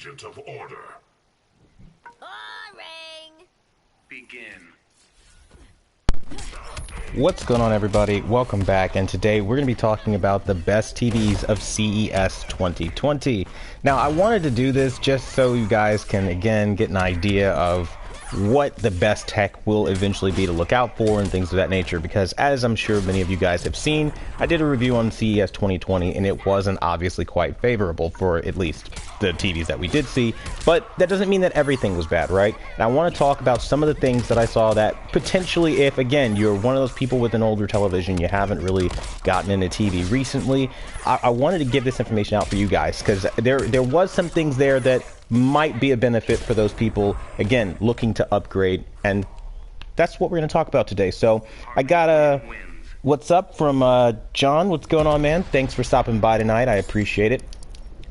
agent of order. Boring. Begin. What's going on, everybody? Welcome back, and today we're going to be talking about the best TVs of CES 2020. Now, I wanted to do this just so you guys can, again, get an idea of what the best tech will eventually be to look out for and things of that nature, because as I'm sure many of you guys have seen, I did a review on CES 2020 and it wasn't obviously quite favorable for at least the TVs that we did see, but that doesn't mean that everything was bad, right? And I want to talk about some of the things that I saw that potentially, if again you're one of those people with an older television, you haven't really gotten into TV recently, I wanted to give this information out for you guys, because there was some things there that might be a benefit for those people, again, looking to upgrade, and that's what we're going to talk about today. So I got a what's up from John. What's going on, man? Thanks for stopping by tonight. I appreciate it.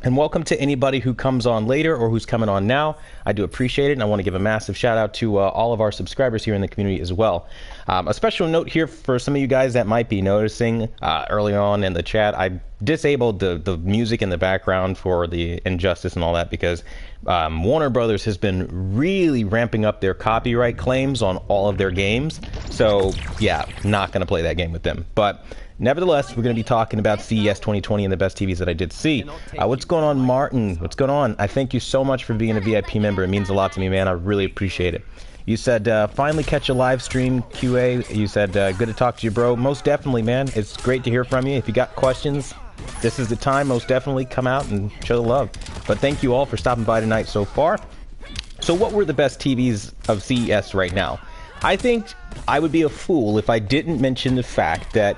And welcome to anybody who comes on later or who's coming on now. I do appreciate it, and I want to give a massive shout out to all of our subscribers here in the community as well. A special note here for some of you guys that might be noticing early on in the chat, I disabled the music in the background for the Injustice and all that, because Warner Brothers has been really ramping up their copyright claims on all of their games. So yeah, not going to play that game with them. But nevertheless, we're going to be talking about CES 2020 and the best TVs that I did see. What's going on, Martin? What's going on? I thank you so much for being a VIP member. It means a lot to me, man. I really appreciate it. You said, finally catch a live stream, QA. You said, good to talk to you, bro. Most definitely, man. It's great to hear from you. If you got questions, this is the time. Most definitely come out and show the love. But thank you all for stopping by tonight so far. So what were the best TVs of CES right now? I think I would be a fool if I didn't mention the fact that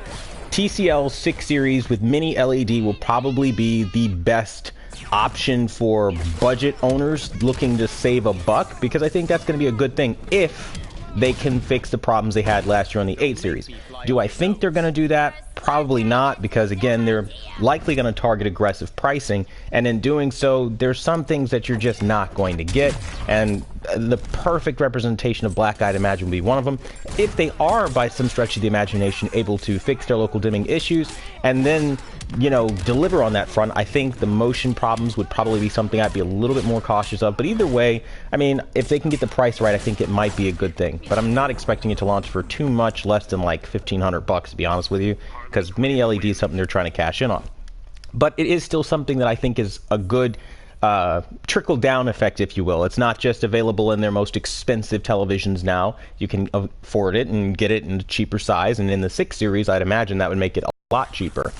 TCL's 6 Series with mini LED will probably be the best option for budget owners looking to save a buck, because I think that's going to be a good thing if they can fix the problems they had last year on the 8 Series. Do I think they're going to do that? Probably not, because again, they're likely going to target aggressive pricing, and in doing so, there's some things that you're just not going to get, and the perfect representation of black, I'd imagine, would be one of them. If they are, by some stretch of the imagination, able to fix their local dimming issues, and then, you know, deliver on that front, I think the motion problems would probably be something I'd be a little bit more cautious of. But either way, I mean, if they can get the price right, I think it might be a good thing. But I'm not expecting it to launch for too much less than like $1,500, to be honest with you, because mini LED is something they're trying to cash in on. But it is still something that I think is a good trickle-down effect, if you will. It's not just available in their most expensive televisions now. You can afford it and get it in a cheaper size, and in the 6 Series, I'd imagine that would make it a lot cheaper.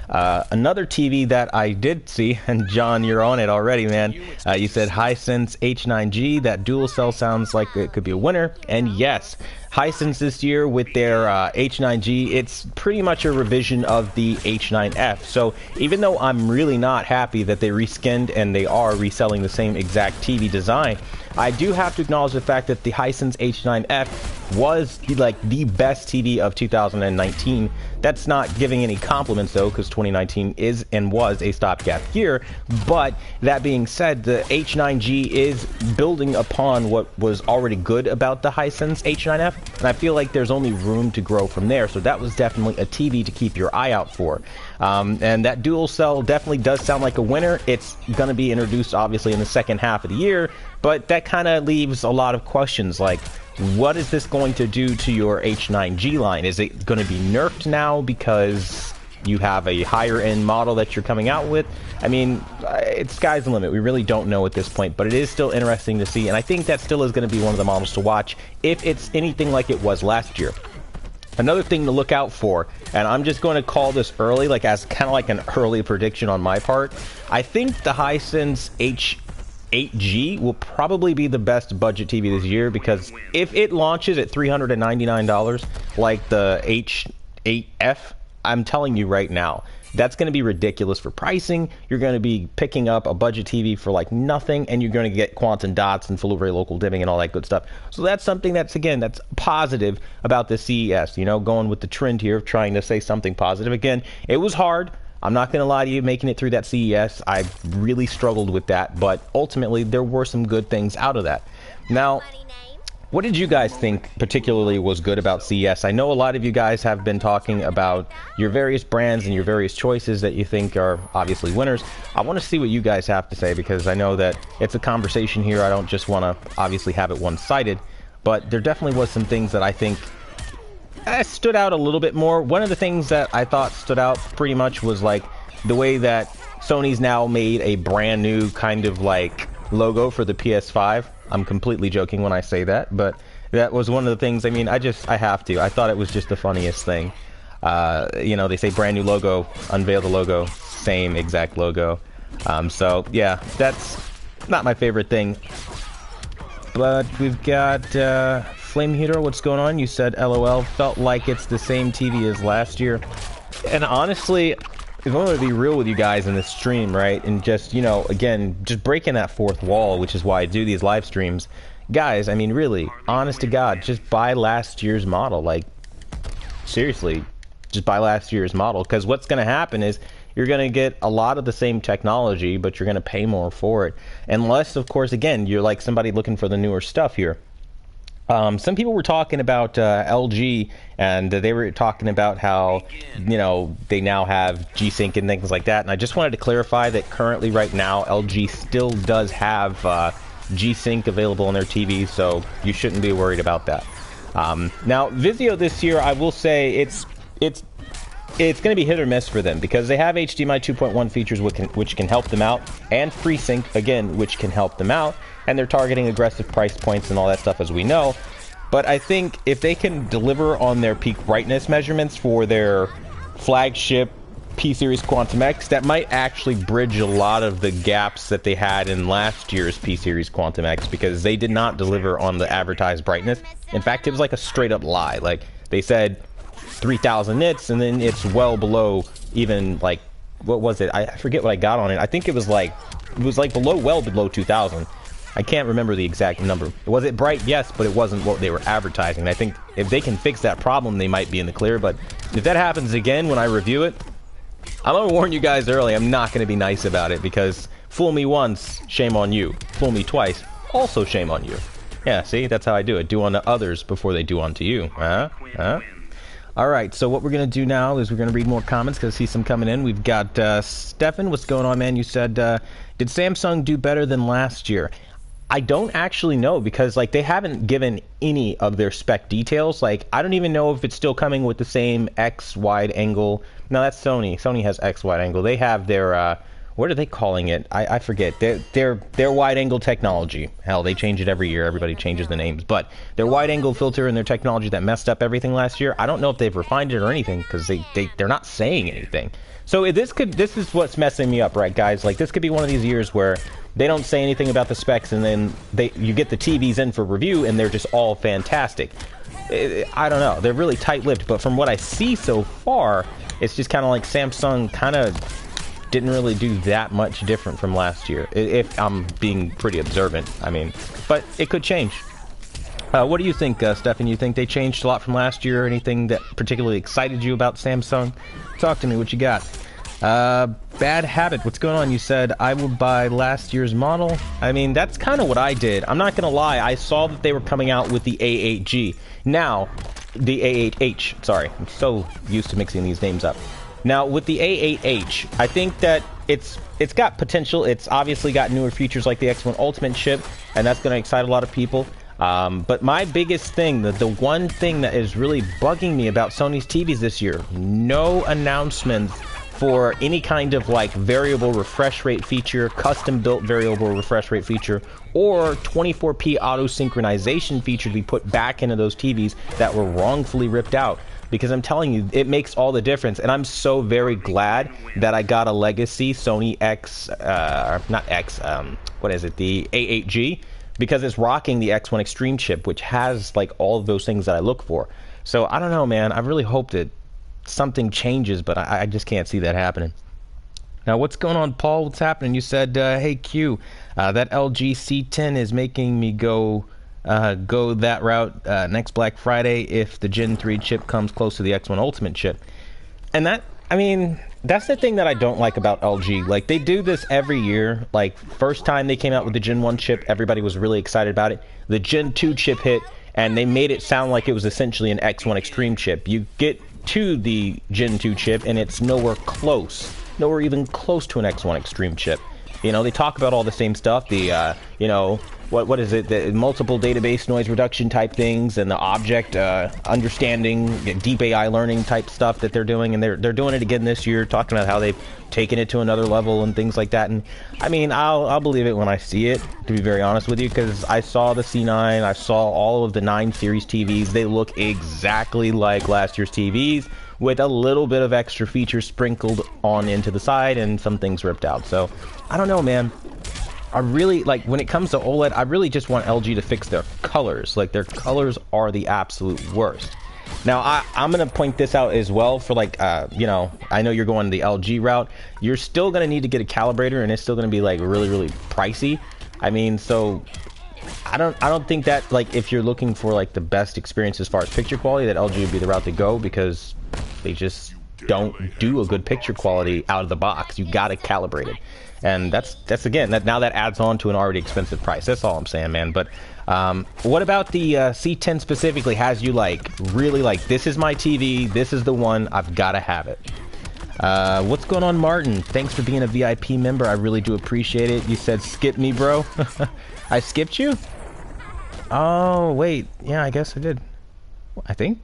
Another TV that I did see, and John, you're on it already, man. You said Hisense H8 G. That dual cell sounds like it could be a winner, and yes, Hisense this year with their H8 G, it's pretty much a revision of the H9F. So even though I'm really not happy that they reskinned and they are reselling the same exact TV design, I do have to acknowledge the fact that the Hisense H9F was like the best TV of 2019. That's not giving any compliments though, because 2019 is and was a stopgap year. But that being said, the H8 G is building upon what was already good about the Hisense H9F, and I feel like there's only room to grow from there. So that was definitely a TV to keep your eye out for. And that dual cell definitely does sound like a winner. It's going to be introduced obviously in the second half of the year, but that kind of leaves a lot of questions like, what is this going to do to your H8 G line? Is it going to be nerfed now because you have a higher end model that you're coming out with? I mean, it's sky's the limit. We really don't know at this point, but it is still interesting to see, and I think that still is going to be one of the models to watch if it's anything like it was last year. Another thing to look out for, and I'm just going to call this early, like as kind of like an early prediction on my part, I think the Hisense H8 G will probably be the best budget TV this year, because if it launches at $399 like the H8F, I'm telling you right now, that's going to be ridiculous for pricing. You're going to be picking up a budget TV for like nothing, and you're going to get quantum dots and full array local dimming and all that good stuff. So that's something that's, again, that's positive about the CES, you know, going with the trend here of trying to say something positive. Again, it was hard. I'm not going to lie to you, making it through that CES, I really struggled with that, but ultimately there were some good things out of that. Now, what did you guys think particularly was good about CES? I know a lot of you guys have been talking about your various brands and your various choices that you think are obviously winners. I want to see what you guys have to say, because I know that it's a conversation here. I don't just want to obviously have it one-sided, but there definitely was some things that I think stood out a little bit more. One of the things that I thought stood out pretty much was like the way that Sony's now made a brand new kind of like logo for the PS5. I'm completely joking when I say that, but that was one of the things. I mean, I have to. I thought it was just the funniest thing. You know, they say brand new logo, unveil the logo, same exact logo. So yeah, that's not my favorite thing. But we've got Flame Hero. What's going on? You said LOL. Felt like it's the same TV as last year. And honestly, if I want to be real with you guys in this stream, right, and just, you know, again, just breaking that fourth wall, which is why I do these live streams, guys, I mean, really, honest to God, just buy last year's model. Like, seriously, just buy last year's model, because what's going to happen is you're going to get a lot of the same technology, but you're going to pay more for it. Unless, of course, again, you're like somebody looking for the newer stuff here. Some people were talking about LG, and they were talking about how, you know, they now have G-Sync and things like that. And I just wanted to clarify that currently, right now, LG still does have G-Sync available on their TV, so you shouldn't be worried about that. Now, Vizio this year, I will say it's going to be hit or miss for them, because they have HDMI 2.1 features which can help them out, and FreeSync, again, which can help them out. And they're targeting aggressive price points and all that stuff, as we know. But I think if they can deliver on their peak brightness measurements for their flagship P Series Quantum X, that might actually bridge a lot of the gaps that they had in last year's P Series Quantum X, because they did not deliver on the advertised brightness. In fact, it was like a straight up lie. Like, they said 3,000 nits, and then it's well below even, like, what was it? I forget what I got on it. I think it was like well below 2,000. I can't remember the exact number. Was it bright? Yes, but it wasn't what they were advertising. And I think if they can fix that problem, they might be in the clear. But if that happens again when I review it, I'm going to warn you guys early. I'm not going to be nice about it, because fool me once, shame on you. Fool me twice, also shame on you. Yeah, see? That's how I do it. Do unto others before they do unto you. Alright, so what we're going to do now is we're going to read more comments, because I see some coming in. We've got Stefan. What's going on, man? You said, did Samsung do better than last year? I don't actually know, because like they haven't given any of their spec details. Like, I don't even know if it's still coming with the same X wide angle. No, that's Sony. Sony has X wide angle. They have their what are they calling it? I forget. Their wide angle technology. Hell, they change it every year. Everybody changes the names. But their wide angle filter and their technology that messed up everything last year, I don't know if they've refined it or anything, because they're not saying anything. So this is what's messing me up, right, guys? Like, this could be one of these years where they don't say anything about the specs, and then you get the TVs in for review, and they're just all fantastic. I don't know. They're really tight-lipped, but from what I see so far, it's just kind of like Samsung kind of didn't really do that much different from last year, if I'm being pretty observant. I mean, but it could change. What do you think, Stefan? You think they changed a lot from last year? Anything that particularly excited you about Samsung? Talk to me. What you got? Bad habit. What's going on? You said I will buy last year's model. I mean, that's kind of what I did. I'm not gonna lie. I saw that they were coming out with the A8 G. Now, the A8H. Sorry, I'm so used to mixing these names up. Now, with the A8H, I think that it's got potential. It's obviously got newer features like the X1 Ultimate chip, and that's going to excite a lot of people. But my biggest thing, the one thing that is really bugging me about Sony's TVs this year, no announcements for any kind of like variable refresh rate feature, custom built variable refresh rate feature, or 24p auto synchronization feature to be put back into those TVs that were wrongfully ripped out. Because I'm telling you, it makes all the difference. And I'm so very glad that I got a legacy Sony X, not X, what is it, the A8 G, because it's rocking the X1 Extreme chip, which has like all of those things that I look for. So I don't know, man. I really hope that something changes, but I just can't see that happening. Now, what's going on, Paul? What's happening? You said, hey, Q, that LG C10 is making me go that route next Black Friday if the Gen 3 chip comes close to the X1 Ultimate chip. And that, I mean, that's the thing that I don't like about LG. Like, they do this every year. Like, first time they came out with the Gen 1 chip, everybody was really excited about it. The Gen 2 chip hit, and they made it sound like it was essentially an X1 Extreme chip. You get to the Gen 2 chip, and it's nowhere even close to an X1 Extreme chip. You know, they talk about all the same stuff, the, you know, what is it, the multiple database noise reduction type things, and the object understanding, deep AI learning type stuff that they're doing, and they're doing it again this year, talking about how they've taken it to another level and things like that. And I mean, I'll believe it when I see it, to be very honest with you, because I saw the C9, I saw all of the 9 series TVs. They look exactly like last year's TVs, with a little bit of extra features sprinkled on into the side and some things ripped out. So I don't know, man. I really, like, when it comes to OLED, I really just want LG to fix their colors. Like, their colors are the absolute worst. Now, I'm going to point this out as well for, like, you know, I know you're going the LG route. You're still going to need to get a calibrator, and it's still going to be, like, really, really pricey. I mean, so I don't think that, like, if you're looking for, like, the best experience as far as picture quality, that LG would be the route to go, because they just don't do a good picture quality out of the box. You got to calibrate it. And that's again, now that adds on to an already expensive price. That's all I'm saying, man. But what about the C10 specifically has you, like, really, like, this is my TV, this is the one, I've got to have it? What's going on, Martin? Thanks for being a VIP member. I really do appreciate it. You said skip me, bro. I skipped you? Oh, wait. Yeah, I guess I did. I think?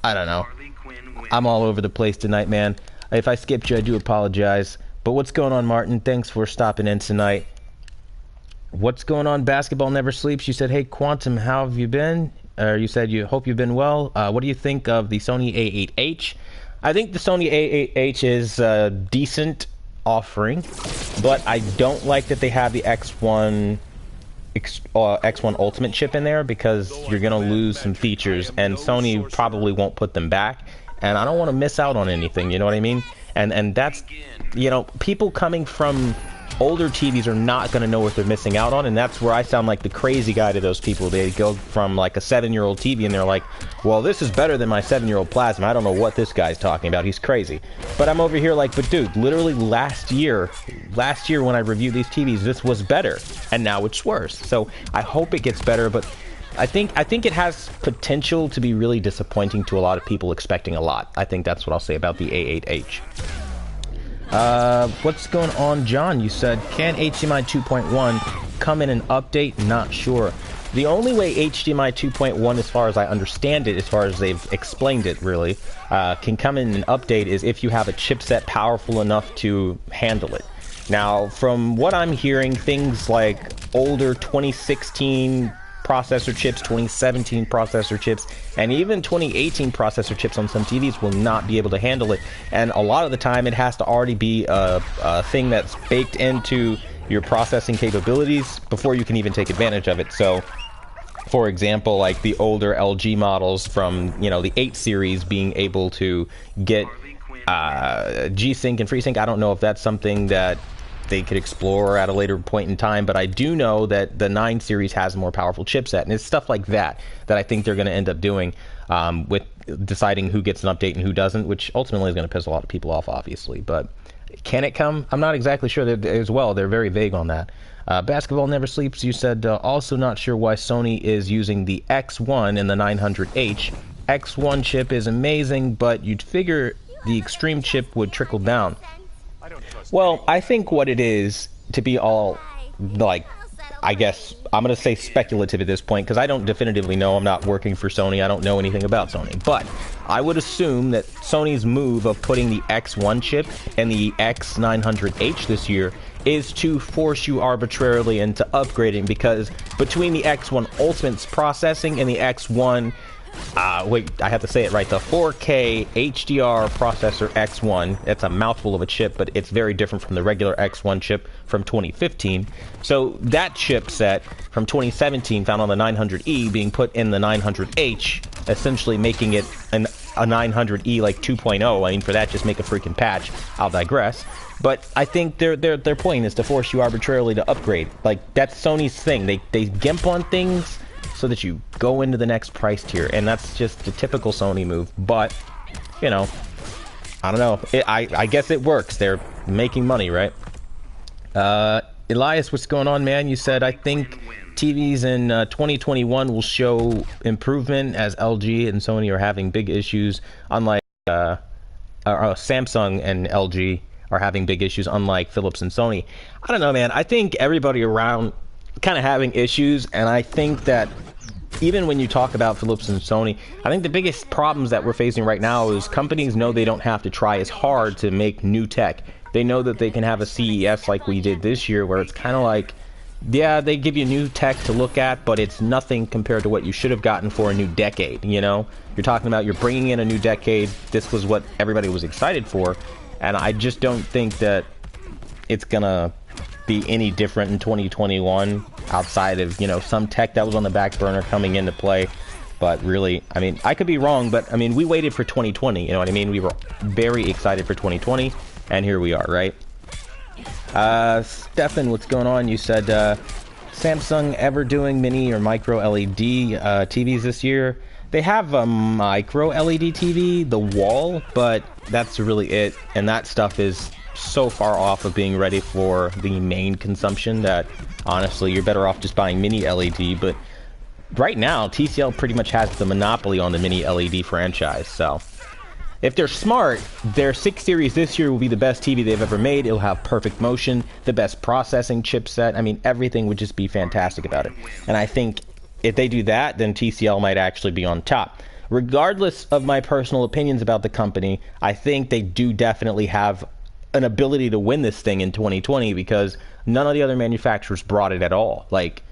I don't know. I'm all over the place tonight, man. If I skipped you, I do apologize. But what's going on, Martin? Thanks for stopping in tonight. What's going on? Basketball Never Sleeps. You said, hey, Quantum, how have you been? You said you hope you've been well. What do you think of the Sony A8H? I think the Sony A8H is a decent offering, but I don't like that they have the X1 Ultimate chip in there, because you're going to lose some features, and Sony probably won't put them back, and I don't want to miss out on anything, you know what I mean? And that's, you know, people coming from older TVs are not going to know what they're missing out on, and that's where I sound like the crazy guy to those people. They go from, like, a 7-year-old TV, and they're like, well, this is better than my 7-year-old plasma. I don't know what this guy's talking about. He's crazy. But I'm over here like, but dude, literally last year when I reviewed these TVs, this was better, and now it's worse. So I hope it gets better, but I think it has potential to be really disappointing to a lot of people expecting a lot. I think that's what I'll say about the A8H. What's going on, John? You said, can HDMI 2.1 come in an update? Not sure. The only way HDMI 2.1, as far as I understand it, as far as they've explained it, really, can come in an update is if you have a chipset powerful enough to handle it. Now, from what I'm hearing, things like older 2016 processor chips, 2017 processor chips, and even 2018 processor chips on some TVs will not be able to handle it. And a lot of the time, it has to already be a thing that's baked into your processing capabilities before you can even take advantage of it. So, for example, like the older LG models from, you know, the 8 series being able to get G-Sync and FreeSync, I don't know if that's something that they could explore at a later point in time, but I do know that the 9 series has a more powerful chipset, and it's stuff like that that I think they're going to end up doing with deciding who gets an update and who doesn't, which ultimately is going to piss a lot of people off, obviously. But can it come? I'm not exactly sure as well. They're very vague on that. Basketball Never Sleeps, you said, also not sure why Sony is using the X1 and the 900H. X1 chip is amazing, but you'd figure the Extreme chip would trickle down. Well, I think what it is, to be all, like, I guess, I'm going to say speculative at this point, because I don't definitively know. I'm not working for Sony. I don't know anything about Sony. But I would assume that Sony's move of putting the X1 chip and the X900H this year is to force you arbitrarily into upgrading, because between the X1 Ultimate's processing and the X1... wait, I have to say it right. The 4K HDR processor X1, it's a mouthful of a chip, but it's very different from the regular X1 chip from 2015. So that chipset from 2017 found on the 900E being put in the 900H, essentially making it a 900E like 2.0. I mean, for that, just make a freaking patch. I'll digress. But I think their point is to force you arbitrarily to upgrade. Like, that's Sony's thing. They gimp on things so that you go into the next price tier, and that's just the typical Sony move. But, you know, I don't know. I guess it works. They're making money, right? Elias, what's going on, man? You said, I think TVs in 2021 will show improvement as LG and Sony are having big issues, unlike Samsung and LG are having big issues, unlike Philips and Sony. I don't know, man. I think everybody around kind of having issues, and I think that even when you talk about Philips and Sony, I think the biggest problems that we're facing right now is companies know they don't have to try as hard to make new tech. They know that they can have a CES like we did this year, where it's kind of like, yeah, they give you new tech to look at, but it's nothing compared to what you should have gotten for a new decade, you know? You're talking about you're bringing in a new decade. This was what everybody was excited for, and I just don't think that it's gonna be any different in 2021 outside of, you know, some tech that was on the back burner coming into play. But really, I mean, I could be wrong, but I mean, we waited for 2020, you know what I mean? We were very excited for 2020, and here we are, right? Stefan, what's going on? You said, Samsung ever doing mini or micro LED TVs this year? They have a micro LED TV, the wall, but that's really it. And that stuff is so far off of being ready for the main consumption that, honestly, you're better off just buying mini LED. But right now, TCL pretty much has the monopoly on the mini LED franchise, so if they're smart, their 6 Series this year will be the best TV they've ever made. It'll have perfect motion, the best processing chipset. I mean, everything would just be fantastic about it. And I think if they do that, then TCL might actually be on top. Regardless of my personal opinions about the company, I think they do definitely have an ability to win this thing in 2020 because none of the other manufacturers brought it at all. Like,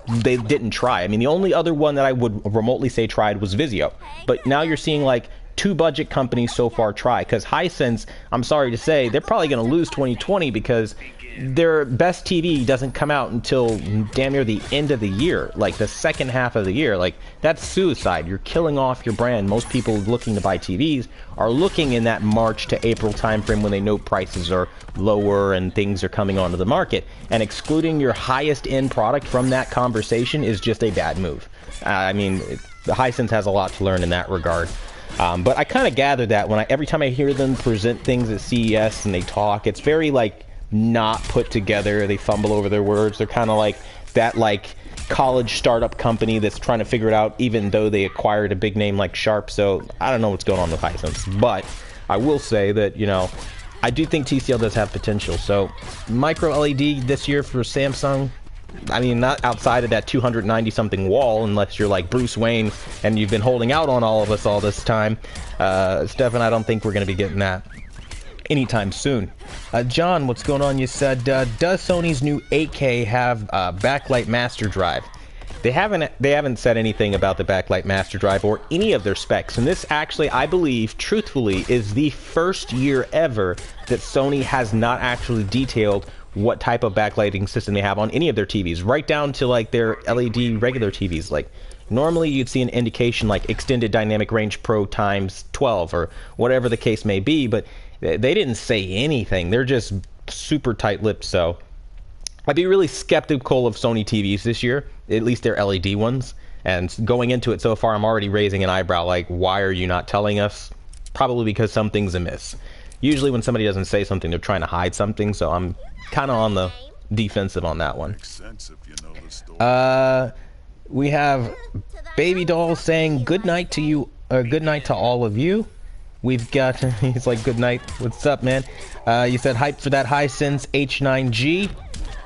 they didn't try. I mean, the only other one that I would remotely say tried was Vizio. But now you're seeing, like, 2 budget companies so far try, because Hisense, I'm sorry to say, they're probably going to lose 2020 because their best TV doesn't come out until damn near the end of the year, like the second half of the year. Like, that's suicide. You're killing off your brand. Most people looking to buy TVs are looking in that March to April timeframe when they know prices are lower and things are coming onto the market. And excluding your highest end product from that conversation is just a bad move. I mean, the Hisense has a lot to learn in that regard. But I kind of gather that when every time I hear them present things at CES and they talk, it's very, like, not put together. They fumble over their words. They're kind of like that, like, college startup company that's trying to figure it out, even though they acquired a big name like Sharp. So I don't know what's going on with Hisense. But I will say that, you know, I do think TCL does have potential. So micro LED this year for Samsung, I mean, not outside of that 290-something wall, unless you're like Bruce Wayne and you've been holding out on all of us all this time. Stefan, I don't think we're going to be getting that anytime soon. John, what's going on? You said, does Sony's new 8K have backlight master drive? They haven't said anything about the backlight master drive or any of their specs. And this actually, I believe, truthfully, is the first year ever that Sony has not actually detailed what type of backlighting system they have on any of their TVs, right down to like their LED regular TVs. Like, normally you'd see an indication like extended dynamic range pro times 12 or whatever the case may be, but they didn't say anything. They're just super tight-lipped. So I'd be really skeptical of Sony TVs this year, at least their LED ones. And going into it so far, I'm already raising an eyebrow like, why are you not telling us? Probably because something's amiss. Usually when somebody doesn't say something, they're trying to hide something, so I'm kind of on the defensive on that one. We have Baby Doll saying good night to you, or good night to all of you. We've got, he's like, good night, what's up, man? You said hype for that Hisense H8 G.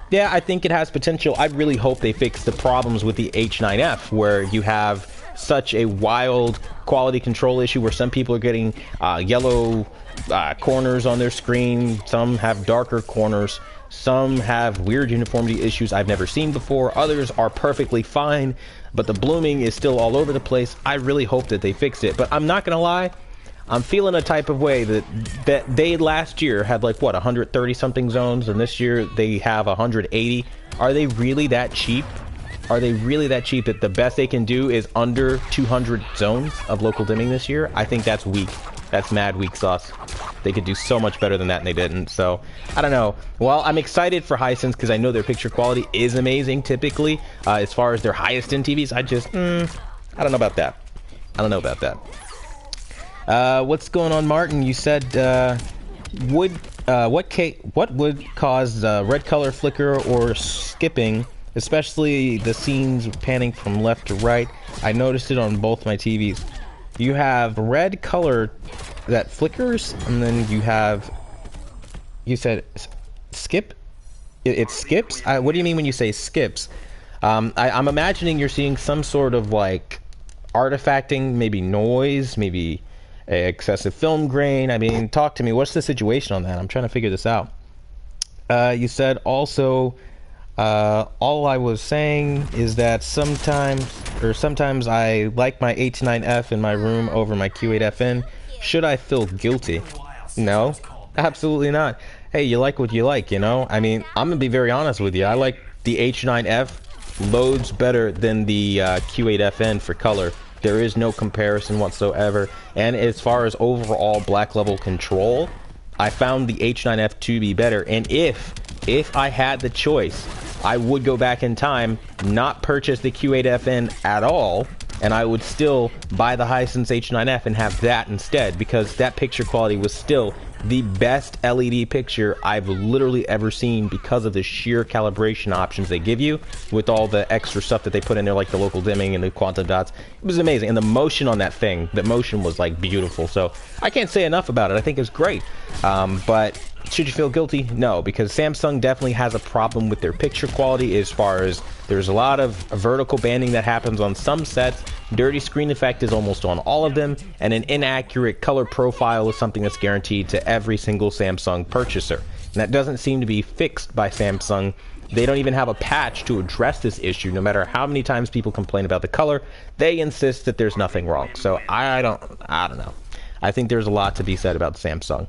Yeah, I think it has potential. I really hope they fix the problems with the H9F, where you have such a wild quality control issue where some people are getting yellow corners on their screen, some have darker corners, some have weird uniformity issues I've never seen before, others are perfectly fine, but the blooming is still all over the place. I really hope that they fix it, but I'm not gonna lie, I'm feeling a type of way that they last year had like, what, 130 something zones, and this year they have 180. Are they really that cheap? Are they really that cheap that the best they can do is under 200 zones of local dimming this year? I think that's weak. That's mad weak sauce. They could do so much better than that, and they didn't. So, I don't know. Well, I'm excited for Hisense because I know their picture quality is amazing, typically. As far as their highest-end TVs, I don't know about that. I don't know about that. What's going on, Martin? You said, what would cause red color flicker or skipping especially the scenes panning from left to right. I noticed it on both my TVs. You have red color that flickers, and then you have, you said skip? It skips? What do you mean when you say skips? I'm imagining you're seeing some sort of like artifacting, maybe noise, maybe excessive film grain. I mean, talk to me. What's the situation on that? I'm trying to figure this out. You said also, all I was saying is that sometimes I like my H9F in my room over my Q8FN. Should I feel guilty? No, absolutely not. Hey, you like what you like, you know? I mean, I'm gonna be very honest with you. I like the H9F loads better than the Q8FN for color. There is no comparison whatsoever. And as far as overall black level control, I found the H9F to be better. And if I had the choice, I would go back in time, not purchase the Q8FN at all, and I would still buy the Hisense H9F and have that instead, because that picture quality was still the best LED picture I've literally ever seen because of the sheer calibration options they give you with all the extra stuff that they put in there, like the local dimming and the quantum dots. It was amazing. And the motion on that thing, the motion was like beautiful. So I can't say enough about it. I think it's great. But should you feel guilty? No, because Samsung definitely has a problem with their picture quality as far as there's a lot of vertical banding that happens on some sets. Dirty screen effect is almost on all of them, and an inaccurate color profile is something that's guaranteed to every single Samsung purchaser. And that doesn't seem to be fixed by Samsung. They don't even have a patch to address this issue. No matter how many times people complain about the color, they insist that there's nothing wrong. So I don't know. I think there's a lot to be said about Samsung.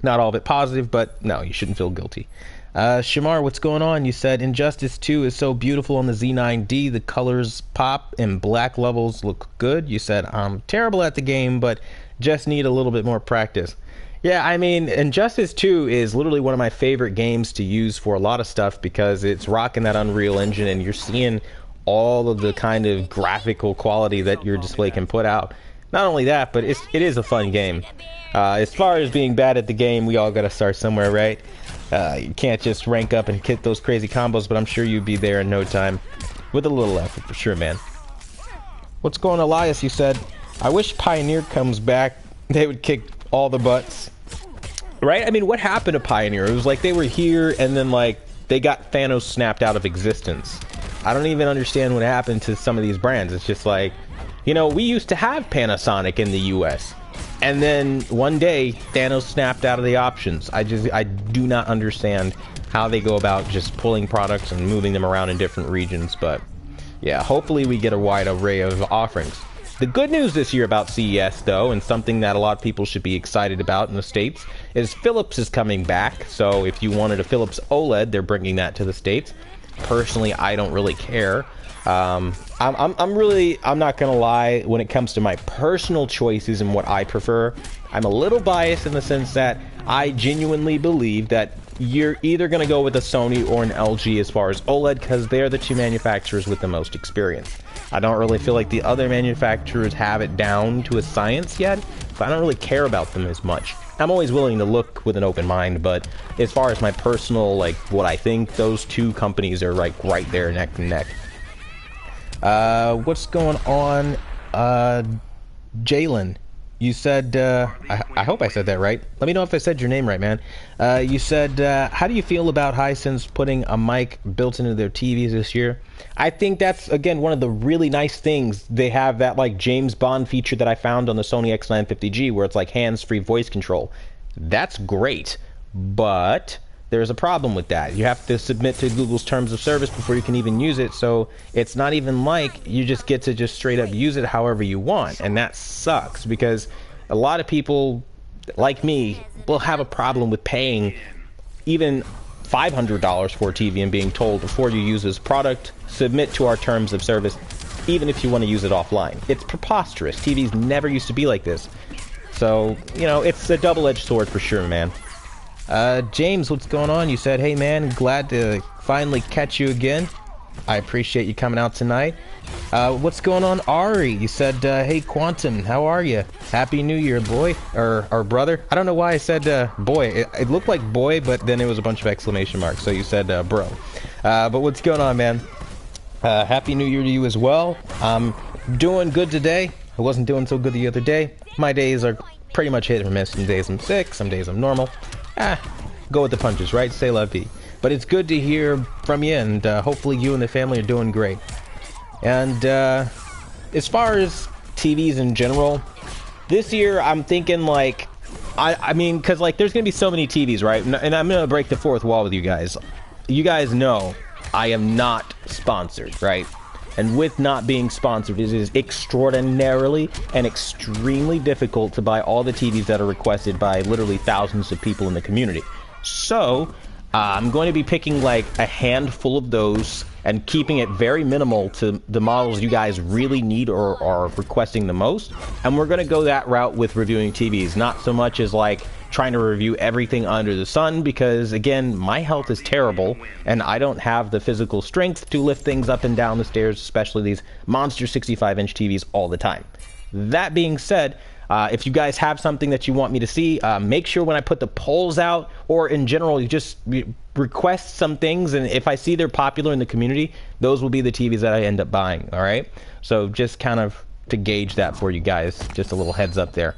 Not all of it positive, but no, you shouldn't feel guilty. Shamar, what's going on? You said Injustice 2 is so beautiful on the Z9D. The colors pop and black levels look good. You said I'm terrible at the game, but just need a little bit more practice. Yeah, I mean, Injustice 2 is literally one of my favorite games to use for a lot of stuff because it's rocking that Unreal Engine and you're seeing all of the kind of graphical quality that your display can put out. Not only that, but it is a fun game. As far as being bad at the game, we all got to start somewhere, right? You can't just rank up and hit those crazy combos, but I'm sure you'd be there in no time. With a little effort, for sure, man. What's going on, Elias? You said, I wish Pioneer comes back. They would kick all the butts. Right? I mean, what happened to Pioneer? It was like they were here, and then, like, they got Thanos snapped out of existence. I don't even understand what happened to some of these brands. It's just like, you know, we used to have Panasonic in the US. And then one day, Thanos snapped out of the options. I do not understand how they go about just pulling products and moving them around in different regions. But yeah, hopefully we get a wide array of offerings. The good news this year about CES, though, and something that a lot of people should be excited about in the States, is Philips is coming back. So if you wanted a Philips Oled, they're bringing that to the States. Personally, I don't really care. I'm not gonna lie, when it comes to my personal choices and what I prefer, I'm a little biased in the sense that I genuinely believe that you're either gonna go with a Sony or an LG as far as OLED, because they're the two manufacturers with the most experience. I don't really feel like the other manufacturers have it down to a science yet, so I don't really care about them as much. I'm always willing to look with an open mind, but as far as my personal, like, what I think, those two companies are, like, right there neck and neck. What's going on? Jalen, you said, I hope I said that right. Let me know if I said your name right, man. You said, how do you feel about Hisense putting a mic built into their TVs this year? I think that's, again, one of the really nice things. They have that, like, James Bond feature that I found on the Sony X9 50G, where it's, like, hands-free voice control. That's great, but there's a problem with that. You have to submit to Google's terms of service before you can even use it, so it's not even like you just get to just straight up use it however you want, and that sucks because a lot of people like me will have a problem with paying even $500 for a TV and being told before you use this product, submit to our terms of service, even if you want to use it offline. It's preposterous. TVs never used to be like this. So, you know, it's a double-edged sword for sure, man. James, what's going on? You said, hey man, glad to finally catch you again. I appreciate you coming out tonight. What's going on, Ari? You said, hey Quantum, how are you? Happy New Year, boy. Or brother. I don't know why I said boy. It looked like boy, but then it was a bunch of exclamation marks. So you said bro. But what's going on, man? Happy New Year to you as well. I'm doing good today. I wasn't doing so good the other day. My days are pretty much hit or miss. Some days I'm sick, some days I'm normal. Go with the punches, right? C'est la vie. But it's good to hear from you, and hopefully you and the family are doing great. And as far as TVs in general, this year I'm thinking like, I mean, because like there's going to be so many TVs, right? And I'm going to break the fourth wall with you guys. You guys know I am not sponsored, right? And with not being sponsored, it is extraordinarily and extremely difficult to buy all the TVs that are requested by literally thousands of people in the community. So I'm going to be picking like a handful of those and keeping it very minimal to the models you guys really need or are requesting the most. And we're going to go that route with reviewing TVs, not so much as like trying to review everything under the sun, because again, my health is terrible and I don't have the physical strength to lift things up and down the stairs, especially these monster 65-inch TVs all the time. That being said, if you guys have something that you want me to see, make sure when I put the polls out, or in general, you just request some things, and if I see they're popular in the community, those will be the TVs that I end up buying, all right? So just kind of to gauge that for you guys, just a little heads up there.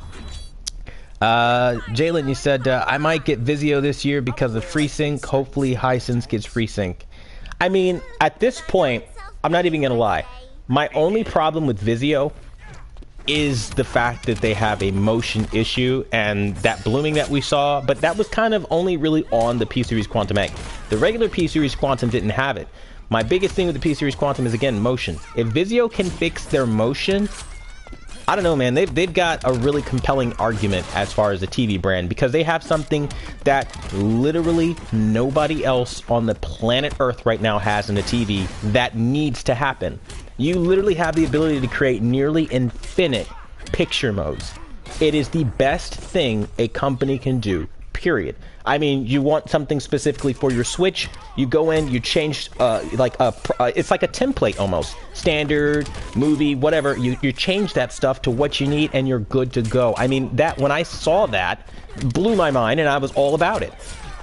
Jalen, you said, I might get Vizio this year because of FreeSync. Hopefully Hisense gets FreeSync. I mean, at this point, I'm not even going to lie. My only problem with Vizio is the fact that they have a motion issue and that blooming that we saw, but that was kind of only really on the P Series Quantum Egg. The regular P Series Quantum didn't have it. My biggest thing with the P Series Quantum is, again, motion. If Vizio can fix their motion, I don't know, man. They've got a really compelling argument as far as a TV brand, because they have something that literally nobody else on the planet Earth right now has in a TV that needs to happen. You literally have the ability to create nearly infinite picture modes. It is the best thing a company can do, period. I mean, you want something specifically for your Switch, you go in, you change, it's like a template almost. Standard, movie, whatever, you change that stuff to what you need and you're good to go. I mean, that, when I saw that, blew my mind and I was all about it.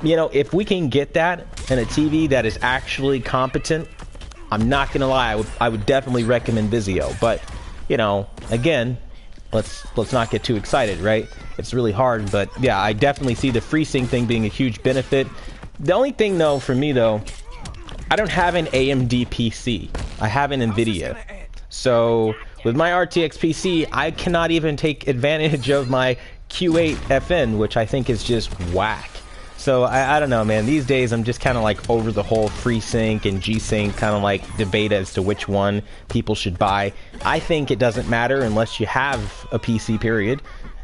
You know, if we can get that in a TV that is actually competent, I'm not gonna lie, I would definitely recommend Vizio. But, you know, again, let's not get too excited, right? It's really hard, but yeah, I definitely see the FreeSync thing being a huge benefit. The only thing though, for me though, I don't have an AMD PC. I have an NVIDIA. So with my RTX PC, I cannot even take advantage of my Q8 FN, which I think is just whack. So I don't know, man. These days I'm just kind of like over the whole FreeSync and G-Sync kind of like debate as to which one people should buy. I think it doesn't matter unless you have a PC, period.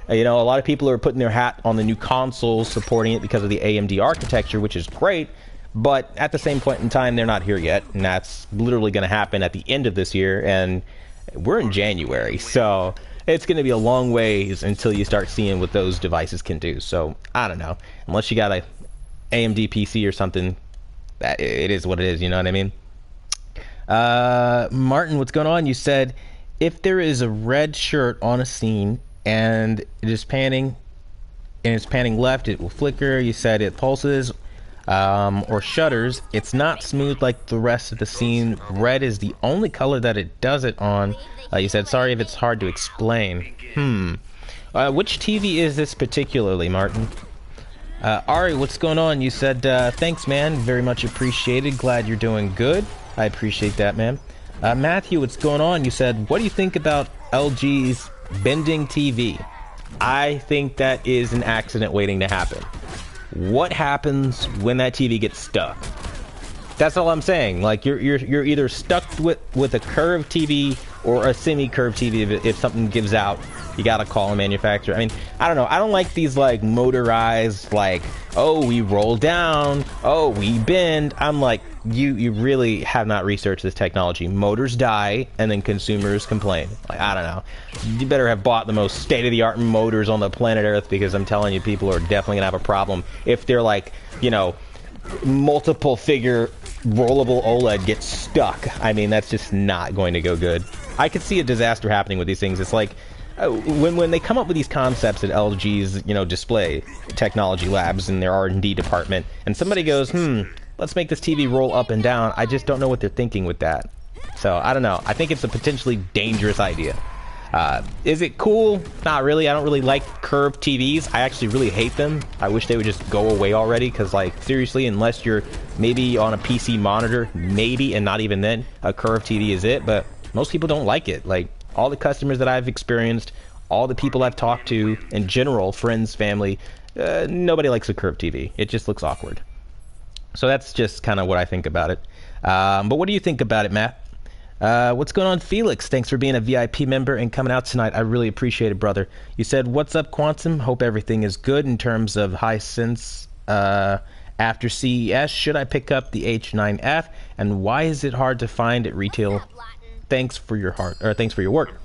You know, a lot of people are putting their hat on the new consoles, supporting it because of the AMD architecture, which is great. But at the same point in time, they're not here yet. And that's literally going to happen at the end of this year. And we're in January. So it's going to be a long ways until you start seeing what those devices can do. So I don't know. Unless you got a AMD PC or something, it is what it is. You know what I mean? Martin, what's going on? You said, if there is a red shirt on a scene and it is panning, and it's panning left, it will flicker. You said it pulses or shudders. It's not smooth like the rest of the scene. Red is the only color that it does it on. You said, sorry if it's hard to explain. Which TV is this particularly, Martin? Ari, what's going on? You said, thanks, man. Very much appreciated. Glad you're doing good. I appreciate that, man. Matthew, what's going on? You said, what do you think about LG's bending TV? I think that is an accident waiting to happen. What happens when that TV gets stuck? That's all I'm saying. Like, you're either stuck with a curved TV or a semi-curved TV. If something gives out, you gotta call a manufacturer. I mean, I don't know. I don't like these like motorized, like, oh, we roll down, oh, we bend. I'm like, you really have not researched this technology. Motors die and then consumers complain. Like, I don't know. You better have bought the most state-of-the-art motors on the planet Earth, because I'm telling you, people are definitely gonna have a problem if they're like, you know, multiple figure rollable OLED gets stuck. I mean, that's just not going to go good. I could see a disaster happening with these things. It's like when they come up with these concepts at LG's, you know, display technology labs in their R&D department, and somebody goes, let's make this TV roll up and down. I just don't know what they're thinking with that. So I don't know. I think it's a potentially dangerous idea. Is it cool? Not really. I don't really like curved TVs. I actually really hate them. I wish they would just go away already, because, like, seriously, unless you're maybe on a PC monitor, maybe, and not even then, a curved TV is it, but most people don't like it. Like, all the customers that I've experienced, all the people I've talked to, in general, friends, family, nobody likes a curved TV. It just looks awkward. So that's just kind of what I think about it. But what do you think about it, Matt? What's going on, Felix? Thanks for being a VIP member and coming out tonight. I really appreciate it, brother. You said, what's up, Quantum? Hope everything is good in terms of Hisense after CES. Should I pick up the H9F? And why is it hard to find at retail? Thanks for your thanks for your work.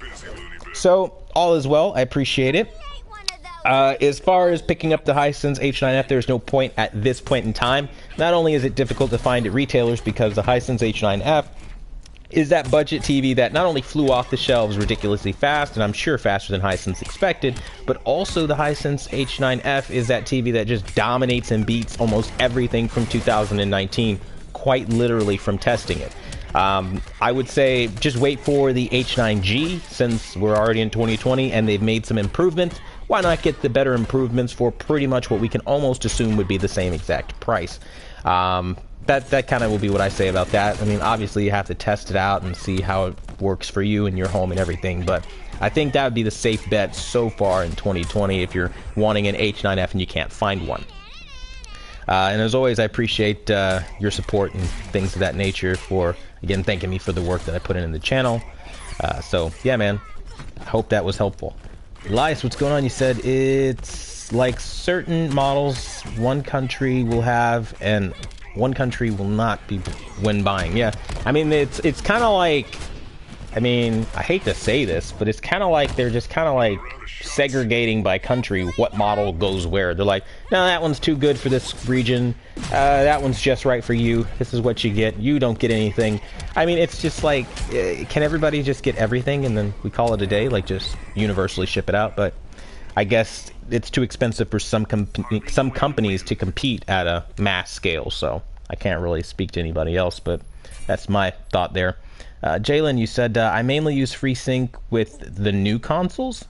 So, all is well. I appreciate it. As far as picking up the Hisense H9F, there's no point at this point in time. Not only is it difficult to find at retailers because the Hisense H9F is that budget TV that not only flew off the shelves ridiculously fast, and I'm sure faster than Hisense expected, but also the Hisense H9F is that TV that just dominates and beats almost everything from 2019, quite literally from testing it. I would say just wait for the H9 G, since we're already in 2020 and they've made some improvements. Why not get the better improvements for pretty much what we can almost assume would be the same exact price? That kind of will be what I say about that. I mean, obviously you have to test it out and see how it works for you and your home and everything, but I think that would be the safe bet so far in 2020 if you're wanting an H9F and you can't find one. And as always, I appreciate your support and things of that nature for, again, thanking me for the work that I put in the channel. So, yeah, man, I hope that was helpful. Elias, what's going on? You said it's like certain models one country will have and one country will not be when buying. Yeah, I mean, it's kind of like, I mean, I hate to say this, but it's kind of like they're just kind of like segregating by country what model goes where. They're like, no, that one's too good for this region. That one's just right for you. This is what you get. You don't get anything. I mean, it's just like, can everybody just get everything and then we call it a day? Like, just universally ship it out? But I guess it's too expensive for some companies to compete at a mass scale, so I can't really speak to anybody else, but that's my thought there. Jalen, you said, I mainly use FreeSync with the new consoles?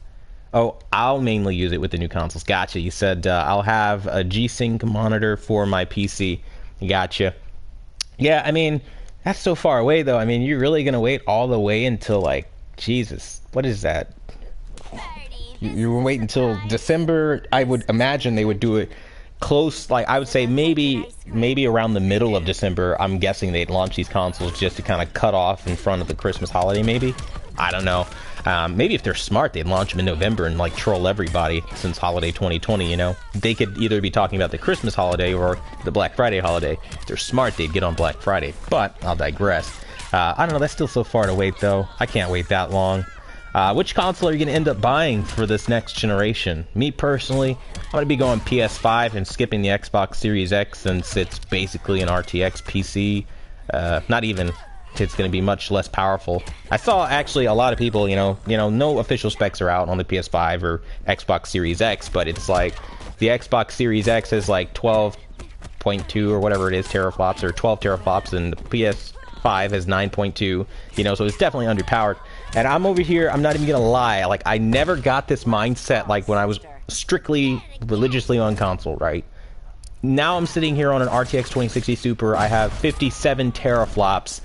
Oh, I'll mainly use it with the new consoles. Gotcha. You said, I'll have a G-Sync monitor for my PC. Gotcha. Yeah, I mean, that's so far away, though. I mean, you're really going to wait all the way until, like, Jesus, what is that? You wait until December. I would imagine they would do it close, like I would say maybe around the middle of December. I'm guessing they'd launch these consoles just to kind of cut off in front of the Christmas holiday, maybe. I don't know. Maybe if they're smart, they'd launch them in November and like troll everybody since holiday 2020, you know? They could either be talking about the Christmas holiday or the Black Friday holiday. If they're smart, they'd get on Black Friday, but I'll digress. I don't know, that's still so far to wait though. I can't wait that long. Which console are you going to end up buying for this next generation? Me personally, I'm going to be going PS5 and skipping the Xbox Series X since it's basically an RTX PC. Not even, it's going to be much less powerful. I saw actually a lot of people, you know, no official specs are out on the PS5 or Xbox Series X, but it's like the Xbox Series X is like 12.2 or whatever it is teraflops, or 12 teraflops, and the PS5 is 9.2, you know, so it's definitely underpowered. And I'm over here, I'm not even gonna lie, like, I never got this mindset, like, when I was strictly religiously on console, right? Now I'm sitting here on an RTX 2060 Super, I have 57 teraflops,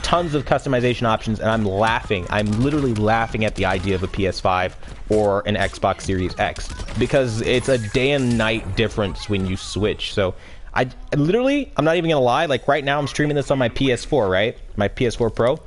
tons of customization options, and I'm laughing. I'm literally laughing at the idea of a PS5 or an Xbox Series X, because it's a day and night difference when you switch. So, I literally, I'm not even gonna lie, like, right now I'm streaming this on my PS4, right? My PS4 Pro.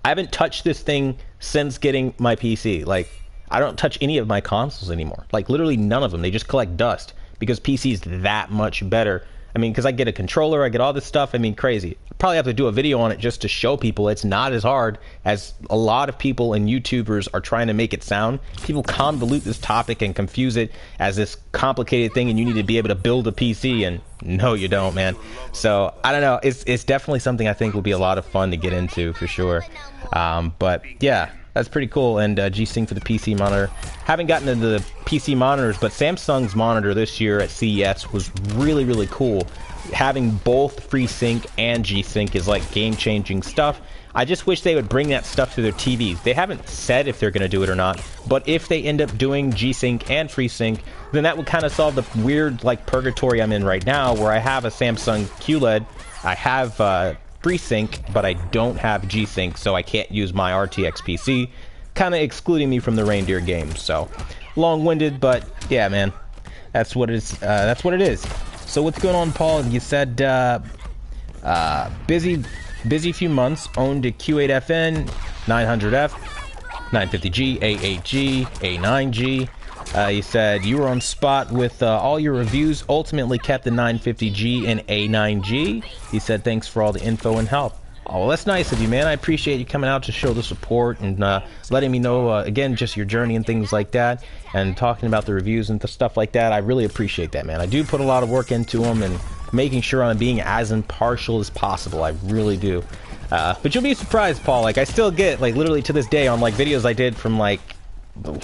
I haven't touched this thing since getting my PC. Like, I don't touch any of my consoles anymore. Like, literally none of them. They just collect dust because PC's that much better. I mean, because I get a controller, I get all this stuff. I mean, crazy. Probably have to do a video on it just to show people it's not as hard as a lot of people and YouTubers are trying to make it sound. People convolute this topic and confuse it as this complicated thing, and you need to be able to build a PC, and no, you don't, man. So, I don't know. It's definitely something I think will be a lot of fun to get into, for sure. But, yeah. That's pretty cool. And G-Sync for the PC monitor. Haven't gotten into the PC monitors, but Samsung's monitor this year at CES was really, really cool. Having both FreeSync and G-Sync is like game-changing stuff. I just wish they would bring that stuff to their TVs. They haven't said if they're going to do it or not, but if they end up doing G-Sync and FreeSync, then that would kind of solve the weird like purgatory I'm in right now, where I have a Samsung QLED, I have FreeSync, but I don't have G-Sync, so I can't use my RTX PC, kind of excluding me from the reindeer games. So long-winded, but yeah, man, that's what it is. That's what it is. So what's going on, Paul? You said busy few months. Owned a Q8FN, 900F, 950G, A8G, A9G. You said you were on spot with all your reviews. Ultimately kept the 950G and A9G. He said thanks for all the info and help. Oh, well, that's nice of you, man. I appreciate you coming out to show the support and letting me know, again, just your journey and things like that, and talking about the reviews and stuff like that. I really appreciate that, man. I do put a lot of work into them and making sure I'm being as impartial as possible. I really do. But you'll be surprised, Paul. Like, I still get, like, literally to this day on, like, videos I did from, like,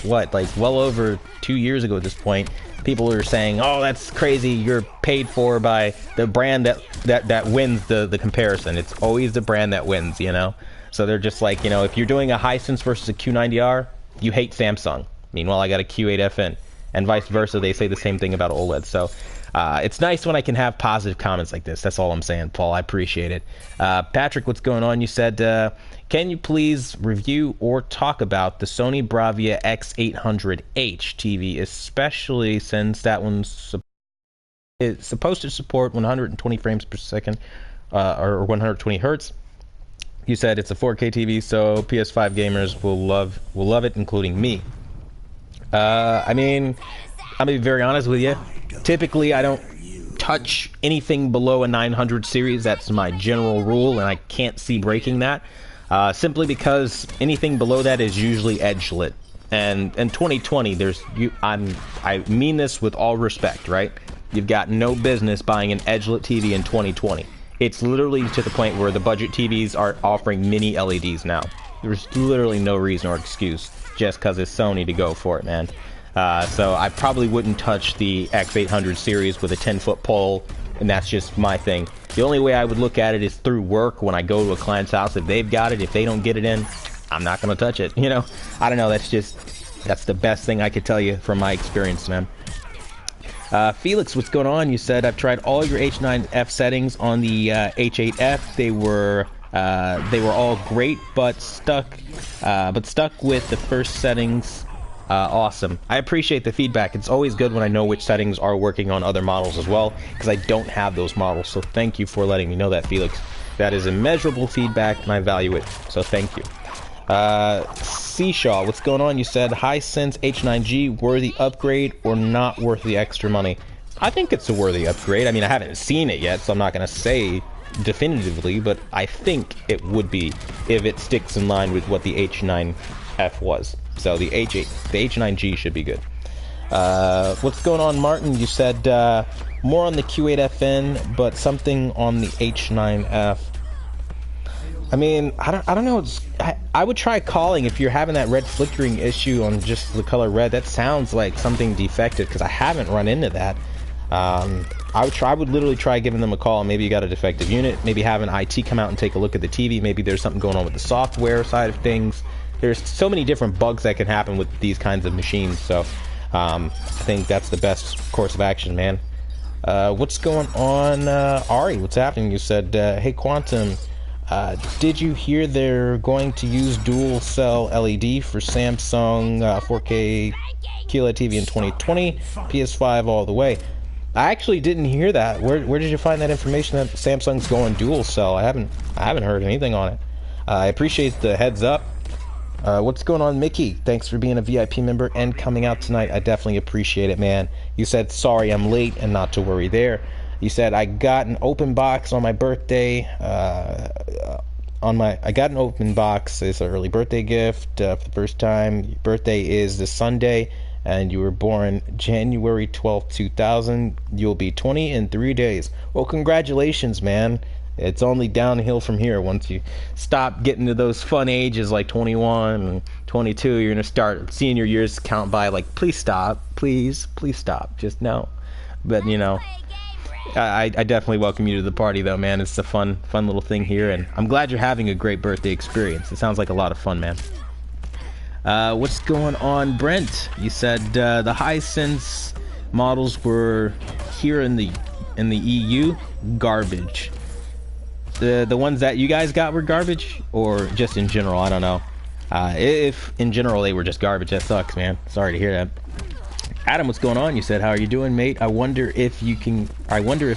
what, like, well over 2 years ago at this point, people are saying, oh, that's crazy, you're paid for by the brand that wins the comparison. It's always the brand that wins, you know? So they're just like, you know, if you're doing a Hisense versus a Q90R, you hate Samsung. Meanwhile, I got a Q8FN. And vice versa, they say the same thing about OLED. So it's nice when I can have positive comments like this. That's all I'm saying, Paul. I appreciate it. Patrick, what's going on? You said, can you please review or talk about the Sony Bravia X800H TV, especially since that one's supposed to support 120 frames per second or 120 hertz. You said it's a 4K TV, so PS5 gamers will love it, including me. I mean, I'm gonna be very honest with you. Typically, I don't touch anything below a 900 series. That's my general rule, and I can't see breaking that. Simply because anything below that is usually edge-lit. And in 2020, I mean this with all respect, right? You've got no business buying an edge-lit TV in 2020. It's literally to the point where the budget TVs are offering mini LEDs now. There's literally no reason or excuse just because it's Sony to go for it, man. So I probably wouldn't touch the X800 series with a 10-foot pole, and that's just my thing. The only way I would look at it is through work when I go to a client's house. If they've got it, if they don't get it in, I'm not going to touch it, you know? I don't know, that's the best thing I could tell you from my experience, man. Felix, what's going on? You said, I've tried all your H9F settings on the H8F. They were all great, but stuck with the first settings. Awesome. I appreciate the feedback. It's always good when I know which settings are working on other models as well, because I don't have those models. So thank you for letting me know that, Felix. That is immeasurable feedback, and I value it. So thank you. Seashaw, what's going on? You said Hisense H8 G, worthy upgrade or not worth the extra money? I think it's a worthy upgrade. I mean, I haven't seen it yet, so I'm not going to say definitively, but I think it would be if it sticks in line with what the H9F was. So the H9 G should be good. What's going on, Martin? You said more on the Q8FN, but something on the H9F. I mean, I don't know. I would try calling if you're having that red flickering issue on just the color red. That sounds like something defective because I haven't run into that. I would literally try giving them a call. Maybe you got a defective unit. Maybe have an IT come out and take a look at the TV. Maybe there's something going on with the software side of things. There's so many different bugs that can happen with these kinds of machines. So I think that's the best course of action, man. What's going on, Ari? What's happening? You said, hey, Quantum. Did you hear they're going to use dual cell LED for Samsung 4K QLED TV in 2020? PS5 all the way. I actually didn't hear that. Where did you find that information that Samsung's going dual cell? I haven't heard anything on it. I appreciate the heads up. What's going on, Mickey? Thanks for being a VIP member and coming out tonight. I definitely appreciate it, man. You said sorry I'm late and not to worry there. You said I got an open box on my birthday. I got an open box. It's an early birthday gift for the first time. Your birthday is this Sunday, and you were born January 12th, 2000. You'll be 20 in 3 days. Well, congratulations, man. It's only downhill from here. Once you stop getting to those fun ages like 21 and 22, you're going to start seeing your years count by. Like, please stop. Please stop. Just no. But, you know, I definitely welcome you to the party, though, man. It's a fun little thing here, and I'm glad you're having a great birthday experience. It sounds like a lot of fun, man. What's going on, Brent? You said the Hisense models were here in the EU. Garbage. The ones that you guys got were garbage, or just in general? I don't know. If in general they were just garbage, that sucks, man. Sorry to hear that. Adam, what's going on? You said, how are you doing, mate? I wonder if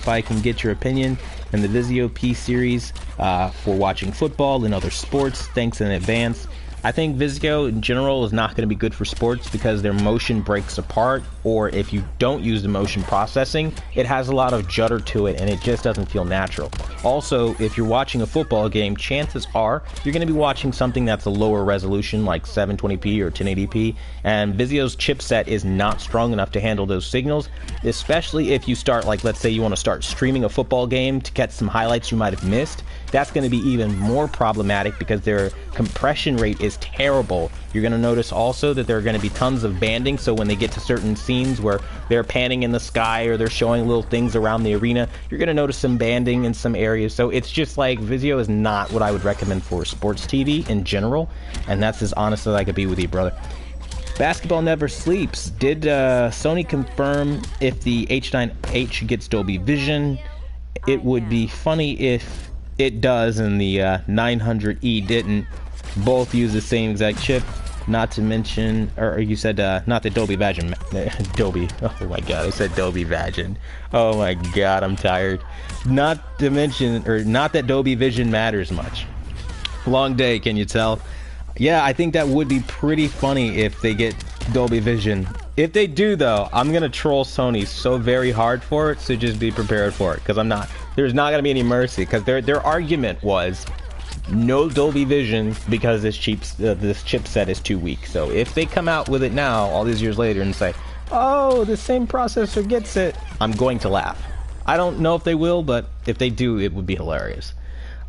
I can get your opinion in the Vizio P Series for watching football and other sports. Thanks in advance. I think Visio in general is not going to be good for sports because their motion breaks apart, or if you don't use the motion processing, it has a lot of judder to it and it just doesn't feel natural. Also, if you're watching a football game, chances are you're going to be watching something that's a lower resolution like 720p or 1080p, and Visio's chipset is not strong enough to handle those signals, especially if you start, like, let's say you want to start streaming a football game to catch some highlights you might have missed. That's going to be even more problematic because their compression rate is terrible. You're going to notice also that there are going to be tons of banding, so when they get to certain scenes where they're panning in the sky or they're showing little things around the arena, you're going to notice some banding in some areas. So it's just like, Vizio is not what I would recommend for sports TV in general, and that's as honest as I could be with you, brother. Basketball never sleeps. Did Sony confirm if the H9H gets Dolby Vision? It would be funny if it does and the 900E didn't. Both use the same exact chip, not to mention, or you said not the Dolby Vision. Dolby, oh my god, I said Dolby Vision. Oh my god, I'm tired. Not to mention, or not that Dolby Vision matters much. Long day, can you tell? Yeah, I think that would be pretty funny if they get Dolby Vision. If they do, though, I'm gonna troll Sony so very hard for it, so just be prepared for it, because I'm not. There's not gonna be any mercy, because their argument was no Dolby Vision because this chipset is too weak. So if they come out with it now, all these years later, and say, oh, the same processor gets it, I'm going to laugh. I don't know if they will, but if they do, it would be hilarious.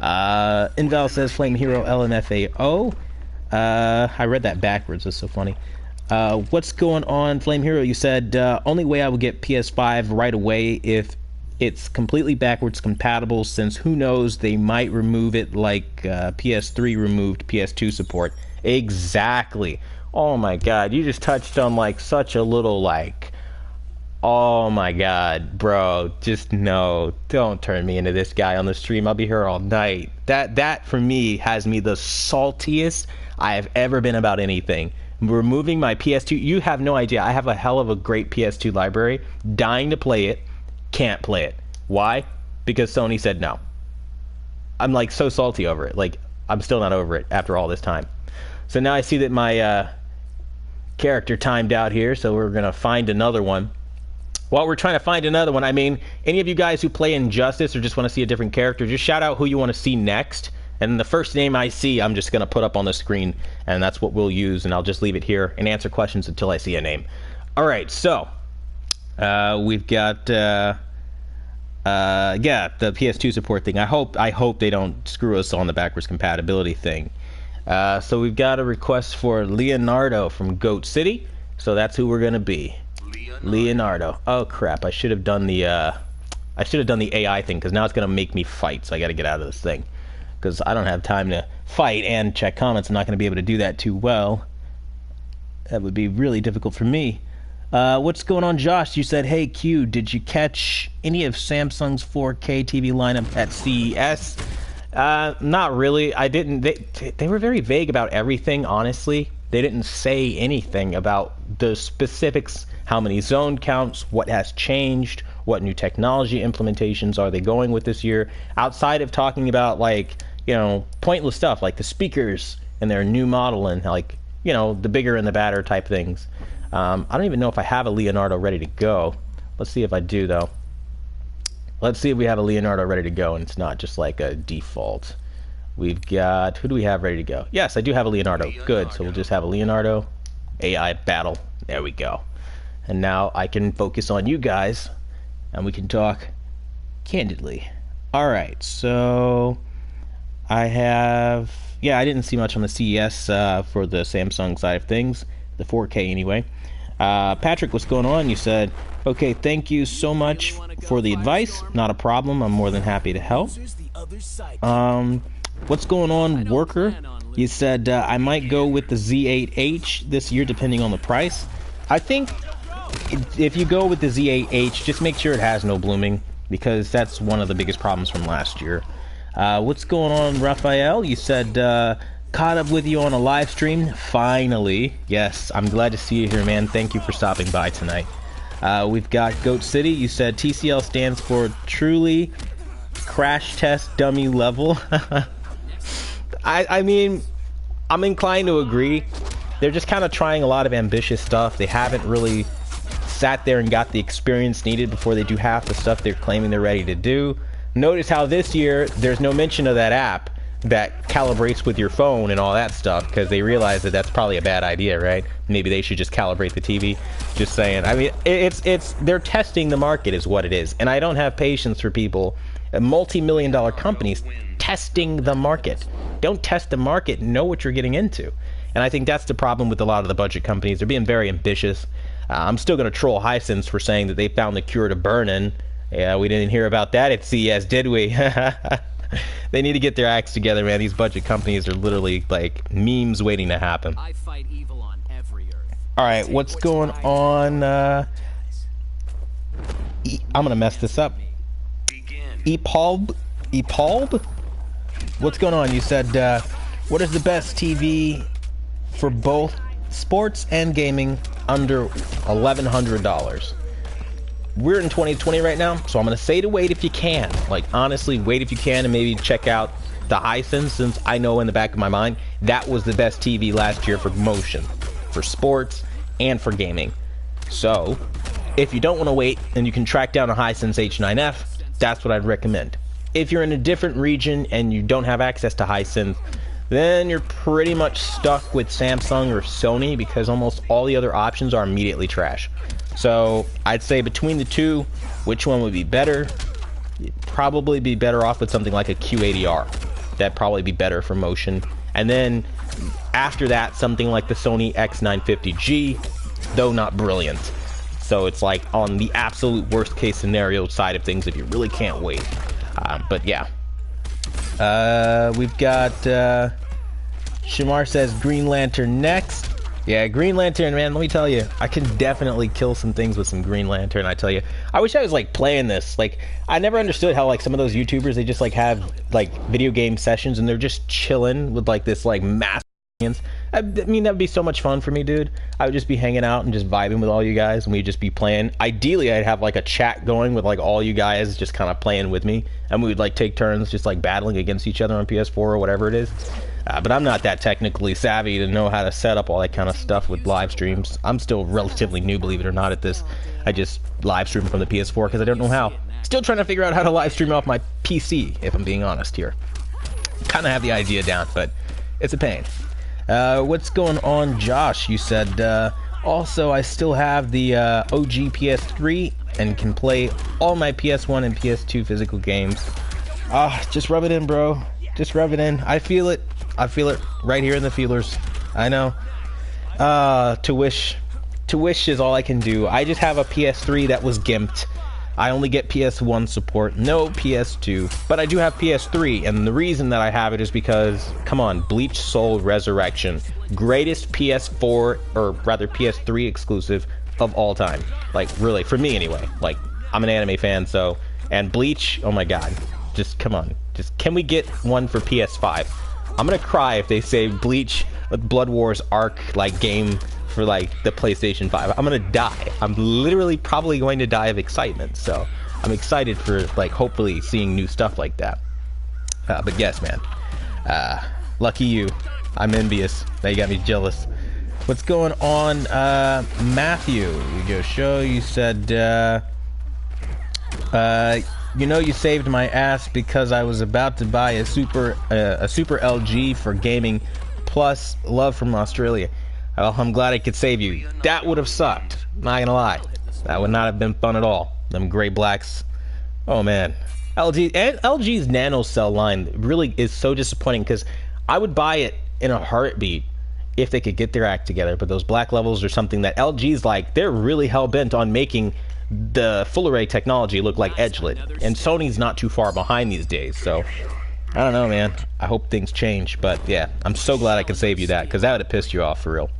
Inval says Flame Hero LMFAO. I read that backwards. It's so funny. What's going on, Flame Hero? You said only way I would get PS5 right away if it's completely backwards compatible, since who knows, they might remove it like PS3 removed PS2 support. Exactly. Oh my god, you just touched on like such a little like, oh my god, bro, just no, don't turn me into this guy on the stream. I'll be here all night. That for me has me the saltiest I have ever been about anything. Removing my PS2, you have no idea. I have a hell of a great PS2 library, dying to play it, can't play it. Why? Because Sony said no. I'm like so salty over it. Like, I'm still not over it after all this time. So now I see that my character timed out here, so we're gonna find another one. While we're trying to find another one, I mean, any of you guys who play Injustice or just want to see a different character, just shout out who you want to see next, and the first name I see, I'm just gonna put up on the screen, and that's what we'll use, and I'll just leave it here and answer questions until I see a name. All right, so we've got yeah, the PS2 support thing. I hope they don't screw us on the backwards compatibility thing. So we've got a request for Leonardo from Goat City, so that's who we're gonna be. Leonardo. Oh crap! I should have done the AI thing, because now it's gonna make me fight. So I got to get out of this thing, because I don't have time to fight and check comments. I'm not gonna be able to do that too well. That would be really difficult for me. What's going on, Josh? You said, hey Q, did you catch any of Samsung's 4K TV lineup at CES? Not really. I didn't. They were very vague about everything, honestly. They didn't say anything about the specifics, how many zone counts, what has changed, what new technology implementations are they going with this year, outside of talking about, like, you know, pointless stuff like the speakers and their new model and, like, you know, the bigger and the badder type things. I don't even know if I have a Leonardo ready to go. Let's see if I do, though. Let's see if we have a Leonardo ready to go, and it's not just like a default. We've got, who do we have ready to go? Yes, I do have a Leonardo. Good, so we'll just have a Leonardo AI battle. There we go. And now I can focus on you guys, and we can talk candidly All right, so I have, yeah, I didn't see much on the CES for the Samsung side of things, the 4K anyway. Patrick, what's going on? You said, okay, thank you so much for the advice. Not a problem. I'm more than happy to help. What's going on, Worker? You said, I might go with the Z8H this year, depending on the price. I think if you go with the Z8H, just make sure it has no blooming, because that's one of the biggest problems from last year. What's going on, Raphael? You said, caught up with you on a live stream. Finally. Yes, I'm glad to see you here, man. Thank you for stopping by tonight. We've got Goat City. You said TCL stands for Truly Crash Test Dummy Level. I mean, I'm inclined to agree. They're just kind of trying a lot of ambitious stuff. They haven't really sat there and got the experience needed before they do half the stuff they're claiming they're ready to do. Notice how this year there's no mention of that app that calibrates with your phone and all that stuff, because they realize that that's probably a bad idea, right? Maybe they should just calibrate the TV. Just saying. I mean, they're testing the market is what it is, and I don't have patience for people, multi-million-dollar companies, testing the market. Don't test the market. Know what you're getting into. And I think that's the problem with a lot of the budget companies. They're being very ambitious. I'm still going to troll Hisense for saying that they found the cure to burn-in. Yeah, we didn't hear about that at CES, did we? They need to get their acts together, man. These budget companies are literally like memes waiting to happen. I fight evil on every earth. All right, what's going on? I'm going to mess this up. Epalb? What's going on? You said, what is the best TV for both sports and gaming under $1,100? We're in 2020 right now, so I'm going to say to wait if you can. Like, honestly, wait if you can, and maybe check out the Hisense, since I know in the back of my mind that was the best TV last year for motion, for sports, and for gaming. So, if you don't want to wait, then you can track down a Hisense H9F. That's what I'd recommend. If you're in a different region and you don't have access to Hisense, then you're pretty much stuck with Samsung or Sony, because almost all the other options are immediately trash. So I'd say between the two, which one would be better? You'd probably be better off with something like a Q80R. That'd probably be better for motion. And then after that, something like the Sony X9 G, though not brilliant. So it's like on the absolute worst case scenario side of things if you really can't wait. But yeah. We've got Shamar says Green Lantern next. Yeah, Green Lantern, man, let me tell you, I can definitely kill some things with some Green Lantern, I tell you. I wish I was, like, playing this. Like, I never understood how, like, some of those YouTubers, they just, like, have, like, video game sessions, and they're just chilling with, like, this, like, massive audience. I mean, that would be so much fun for me, dude. I would just be hanging out and just vibing with all you guys, and we'd just be playing. Ideally, I'd have, like, a chat going with, like, all you guys just kind of playing with me, and we would, like, take turns just, like, battling against each other on PS4 or whatever it is. But I'm not that technically savvy to know how to set up all that kind of stuff with live streams. I'm still relatively new, believe it or not, at this. I just live stream from the PS4 because I don't know how. Still trying to figure out how to live stream off my PC, if I'm being honest here. Kind of have the idea down, but it's a pain. What's going on, Josh? You said, also, I still have the OG PS3 and can play all my PS1 and PS2 physical games. Just rub it in, bro. Just rub it in. I feel it. I feel it right here in the feelers. I know. To wish is all I can do. I just have a PS3 that was gimped. I only get PS1 support, no PS2. But I do have PS3, and the reason that I have it is because, come on, Bleach Soul Resurrection. Greatest PS4, or rather PS3 exclusive of all time. Like, really, for me anyway. Like, I'm an anime fan, so... And Bleach, oh my god. Just, come on. Just, can we get one for PS5? I'm gonna cry if they say Bleach Blood Wars Arc like game for like the PlayStation 5. I'm gonna die. I'm literally probably going to die of excitement. So I'm excited for like hopefully seeing new stuff like that. But yes, man. Lucky you. I'm envious. Now you got me jealous. What's going on, Matthew? You go show. You said, you know, you saved my ass because I was about to buy a super LG for gaming, plus love from Australia. Well, I'm glad I could save you. That would have sucked. Not gonna lie. That would not have been fun at all. Them gray blacks. Oh man, LG's nano cell line really is so disappointing because I would buy it in a heartbeat if they could get their act together. But those black levels are something that LG's like, they're really hell-bent on making the full array technology look like edgelit, and Sony's not too far behind these days. So I don't know, man. I hope things change, but yeah, I'm so glad I could save you that, because that would have pissed you off for real.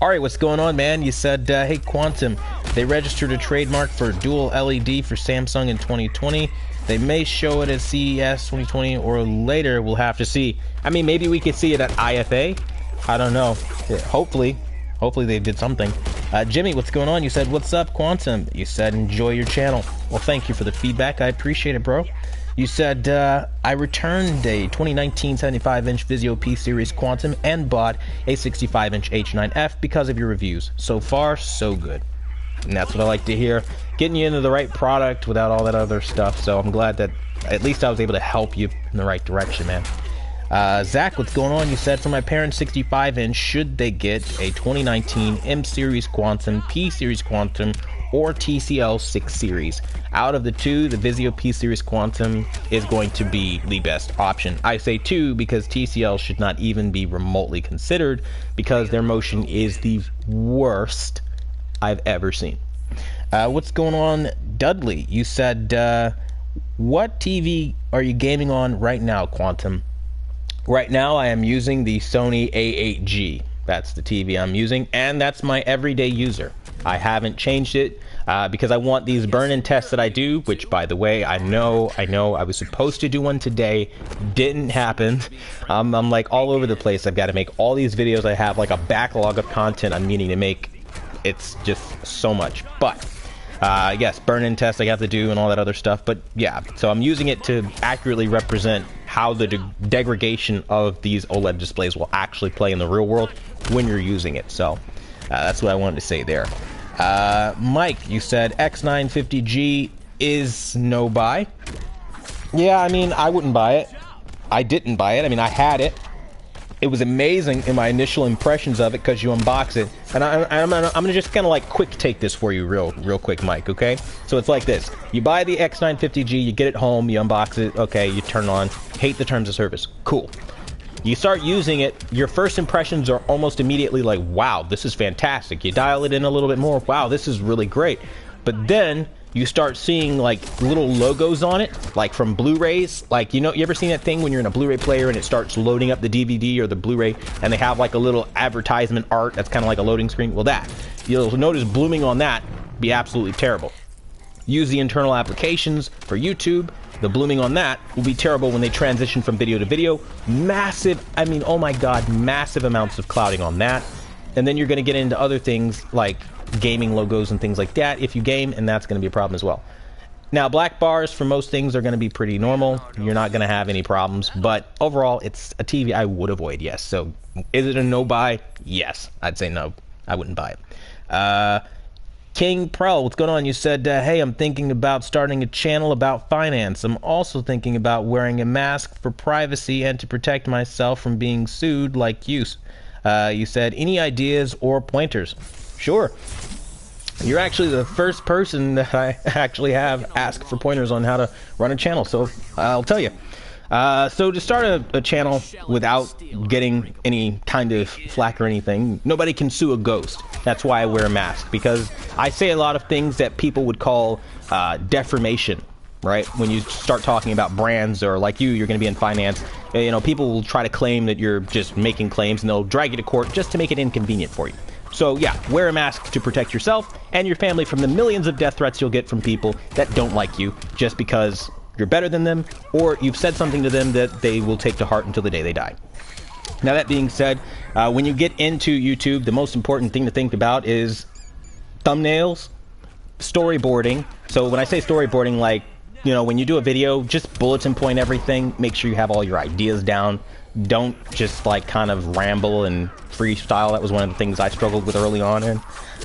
Alright, what's going on, man? You said, hey, Quantum, they registered a trademark for dual LED for Samsung in 2020. They may show it at CES 2020 or later. We'll have to see. I mean, maybe we could see it at IFA. I don't know. Yeah, hopefully they did something. Jimmy, what's going on? You said, what's up, Quantum? You said, enjoy your channel. Well, thank you for the feedback. I appreciate it, bro. You said, I returned a 2019 75-inch Vizio P Series Quantum and bought a 65-inch H9F because of your reviews. So far, so good. And that's what I like to hear. Getting you into the right product without all that other stuff. So I'm glad that at least I was able to help you in the right direction, man. Zach, what's going on? You said, for my parents' 65-inch, should they get a 2019 M Series Quantum, P Series Quantum, or TCL 6 Series? Out of the two, the Vizio P Series Quantum is going to be the best option. I say two because TCL should not even be remotely considered because their motion is the worst I've ever seen. What's going on, Dudley? You said, what TV are you gaming on right now, Quantum? Right now, I am using the Sony A8 G. That's the TV I'm using, and that's my everyday user. I haven't changed it because I want these burn-in tests that I do, which, by the way, I know I was supposed to do one today, didn't happen. I'm like all over the place. I've got to make all these videos. I have like a backlog of content I'm needing to make. It's just so much. But yes, burn-in tests I have to do and all that other stuff. But yeah, so I'm using it to accurately represent how the degradation of these OLED displays will actually play in the real world when you're using it. So that's what I wanted to say there. Mike, you said X9 50G is no buy. Yeah, I mean, I wouldn't buy it. I didn't buy it. I mean, I had it. It was amazing in my initial impressions of it because you unbox it. And I'm gonna just kind of like quick take this for you real quick, Mike, okay? So it's like this. You buy the X9 50G, you get it home, you unbox it, okay, you turn it on, hate the terms of service. Cool. You start using it, your first impressions are almost immediately like, wow, this is fantastic. You dial it in a little bit more, wow, this is really great. But then you start seeing like little logos on it, like from Blu-rays. Like, you ever seen that thing when you're in a Blu-ray player and it starts loading up the DVD or the Blu-ray and they have like a little advertisement art that's kind of like a loading screen? Well, that, you'll notice blooming on that be absolutely terrible. Use the internal applications for YouTube. The blooming on that will be terrible when they transition from video to video. Massive, I mean, oh my god, massive amounts of clouding on that. And then you're going to get into other things like gaming logos and things like that if you game, and that's going to be a problem as well. Now, black bars for most things are going to be pretty normal. You're not going to have any problems, but overall, it's a TV I would avoid, yes. So, is it a no-buy? Yes. I'd say no. I wouldn't buy it. King Prel, what's going on? You said, hey, I'm thinking about starting a channel about finance. I'm also thinking about wearing a mask for privacy and to protect myself from being sued like you. You said, any ideas or pointers? Sure. You're actually the first person that I actually have asked for pointers on how to run a channel, so I'll tell you. So to start a channel without getting any kind of flack or anything, nobody can sue a ghost. That's why I wear a mask, because I say a lot of things that people would call deformation, right? When you start talking about brands, or like you're going to be in finance, people will try to claim that you're just making claims, and they'll drag you to court just to make it inconvenient for you. So yeah, wear a mask to protect yourself and your family from the millions of death threats you'll get from people that don't like you just because you're better than them, or you've said something to them that they will take to heart until the day they die. Now, that being said, when you get into YouTube, the most important thing to think about is thumbnails, storyboarding. So when I say storyboarding, like, when you do a video, just bulletin point everything, make sure you have all your ideas down. Don't just like kind of ramble and freestyle. That was one of the things I struggled with early on.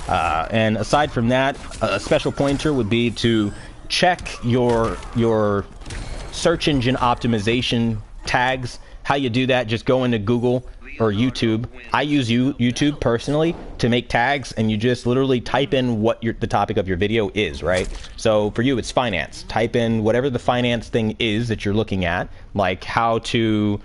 And aside from that, a special pointer would be to check your search engine optimization tags, How you do that, just go into Google or YouTube. I use YouTube personally to make tags, and you just literally type in what the topic of your video is, right? So for you, it's finance. Type in whatever the finance thing is that you're looking at, like how to,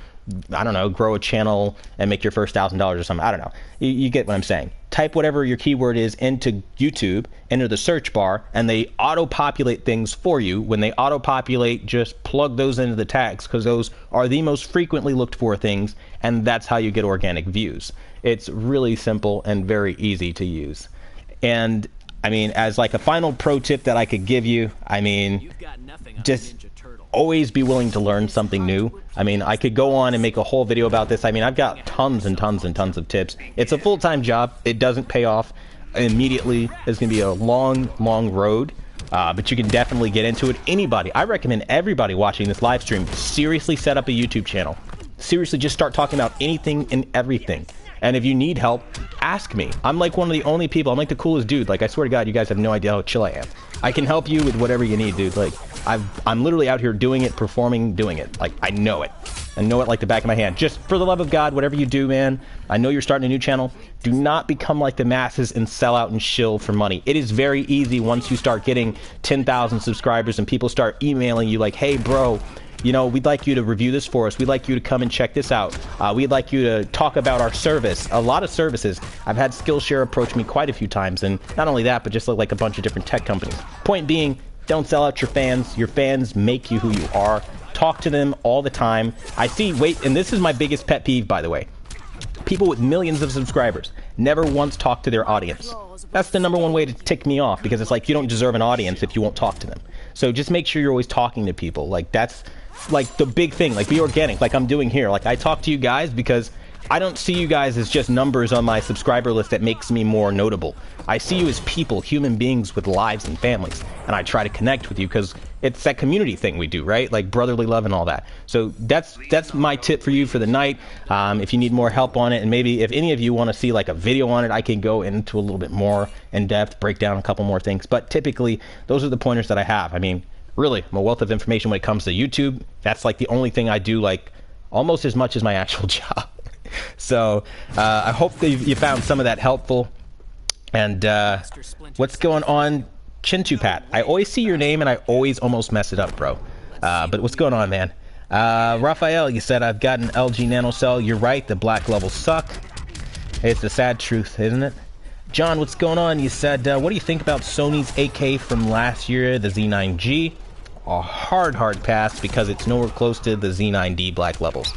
I don't know, grow a channel and make your first $1,000 or something. I don't know. You get what I'm saying. Type whatever your keyword is into YouTube, enter the search bar, and they auto-populate things for you. When they auto-populate, just plug those into the tags, because those are the most frequently looked for things, and that's how you get organic views. It's really simple and very easy to use. And I mean, as like a final pro tip that I could give you, I mean, just always be willing to learn something new. I mean, I could go on and make a whole video about this. I mean, I've got tons and tons and tons of tips. It's a full-time job. It doesn't pay off immediately. It's going to be a long, long road, but you can definitely get into it. Anybody, I recommend everybody watching this live stream, seriously set up a YouTube channel. Seriously, just start talking about anything and everything. And if you need help, ask me. I'm like one of the only people, I'm like the coolest dude. Like, I swear to God, you guys have no idea how chill I am. I can help you with whatever you need, dude. Like, I'm literally out here doing it, performing, doing it. Like, I know it. I know it like the back of my hand. Just for the love of God, whatever you do, man, I know you're starting a new channel. Do not become like the masses and sell out and shill for money. It is very easy once you start getting 10,000 subscribers and people start emailing you like, hey, bro, you know, we'd like you to review this for us. We'd like you to come and check this out. We'd like you to talk about our service. A lot of services. I've had Skillshare approach me quite a few times, and not only that, but just like a bunch of different tech companies. Point being, don't sell out your fans. Your fans make you who you are. Talk to them all the time. I see, and this is my biggest pet peeve, by the way. People with millions of subscribers never once talk to their audience. That's the #1 way to tick me off, because it's like you don't deserve an audience if you won't talk to them. So just make sure you're always talking to people. Like, that's like the big thing. Like, be organic, like I'm doing here. Like, I talk to you guys because I don't see you guys as just numbers on my subscriber list that makes me more notable. I see you as people, human beings with lives and families, and I try to connect with you because it's that community thing we do, right? Like brotherly love and all that. So that's my tip for you for the night. If you need more help on it, and maybe if any of you want to see like a video on it, I can go into a little bit more in depth, break down a couple more things. But typically, those are the pointers that I have. I mean, really, I'm a wealth of information when it comes to YouTube. That's like the only thing I do, like almost as much as my actual job. So I hope that you found some of that helpful. And what's going on, Chintupat? I always see your name and I always almost mess it up, bro. But what's going on, man? Raphael, you said I've got an LG NanoCell. You're right, the black levels suck. It's the sad truth, isn't it? John, what's going on? You said, what do you think about Sony's 8K from last year, the Z9G? A hard pass because it's nowhere close to the Z9D black levels.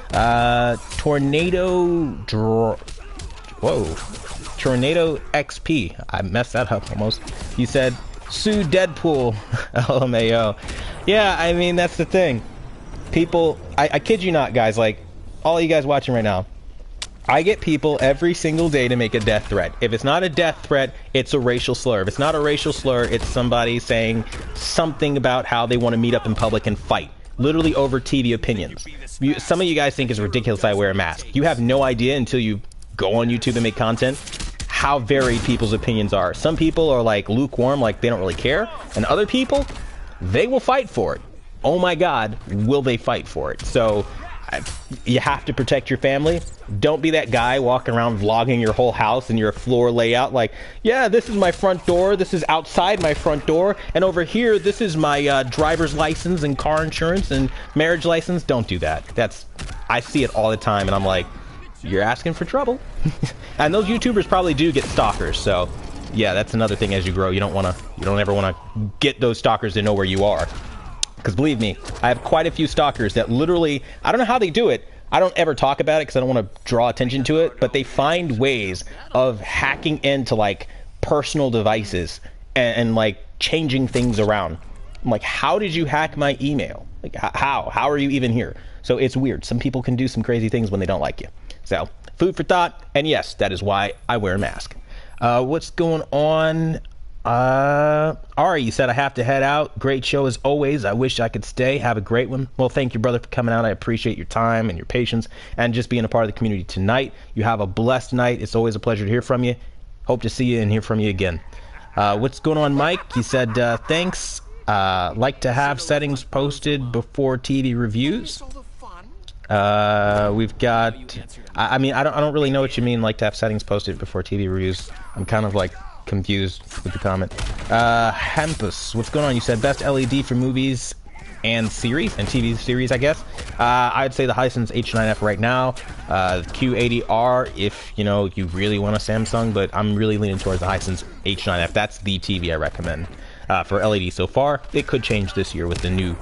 Tornado XP. I messed that up almost. You said, sue Deadpool. LMAO. Yeah, I mean, that's the thing. People, I kid you not, guys, like, all you guys watching right now, I get people every single day to make a death threat. If it's not a death threat, it's a racial slur. If it's not a racial slur, it's somebody saying something about how they want to meet up in public and fight. Literally over TV opinions. Some of you guys think it's ridiculous I wear a mask. You have no idea until you go on YouTube and make content how varied people's opinions are. Some people are like lukewarm, like they don't really care. And other people, they will fight for it. Oh my God, will they fight for it? So you have to protect your family. Don't be that guy walking around vlogging your whole house and your floor layout like, yeah, this is my front door, this is outside my front door, and over here this is my driver's license and car insurance and marriage license. Don't do that. I see it all the time and I'm like, you're asking for trouble. And those YouTubers probably do get stalkers, so yeah, that's another thing. As you grow, you don't ever want to get those stalkers to know where you are. Because believe me, I have quite a few stalkers that literally, I don't know how they do it. I don't ever talk about it because I don't want to draw attention to it, but they find ways of hacking into like personal devices and like changing things around. I'm like, how did you hack my email? Like, how are you even here? So it's weird. Some people can do some crazy things when they don't like you. So food for thought. And yes, that is why I wear a mask. What's going on? Ari, you said I have to head out. Great show as always. I wish I could stay. Have a great one. Well, thank you, brother, for coming out. I appreciate your time and your patience and just being a part of the community tonight. You have a blessed night. It's always a pleasure to hear from you. Hope to see you and hear from you again. What's going on, Mike? You said, thanks. Like to have settings posted before TV reviews. We've got. I mean, I don't really know what you mean. Like to have settings posted before TV reviews. I'm kind of like confused with the comment. Hampus, what's going on? You said best LED for movies and series and TV series, I guess. I'd say the Hisense H9F right now. Q80R if you really want a Samsung, but I'm really leaning towards the Hisense H9F. That's the TV I recommend for LED so far. It could change this year with the new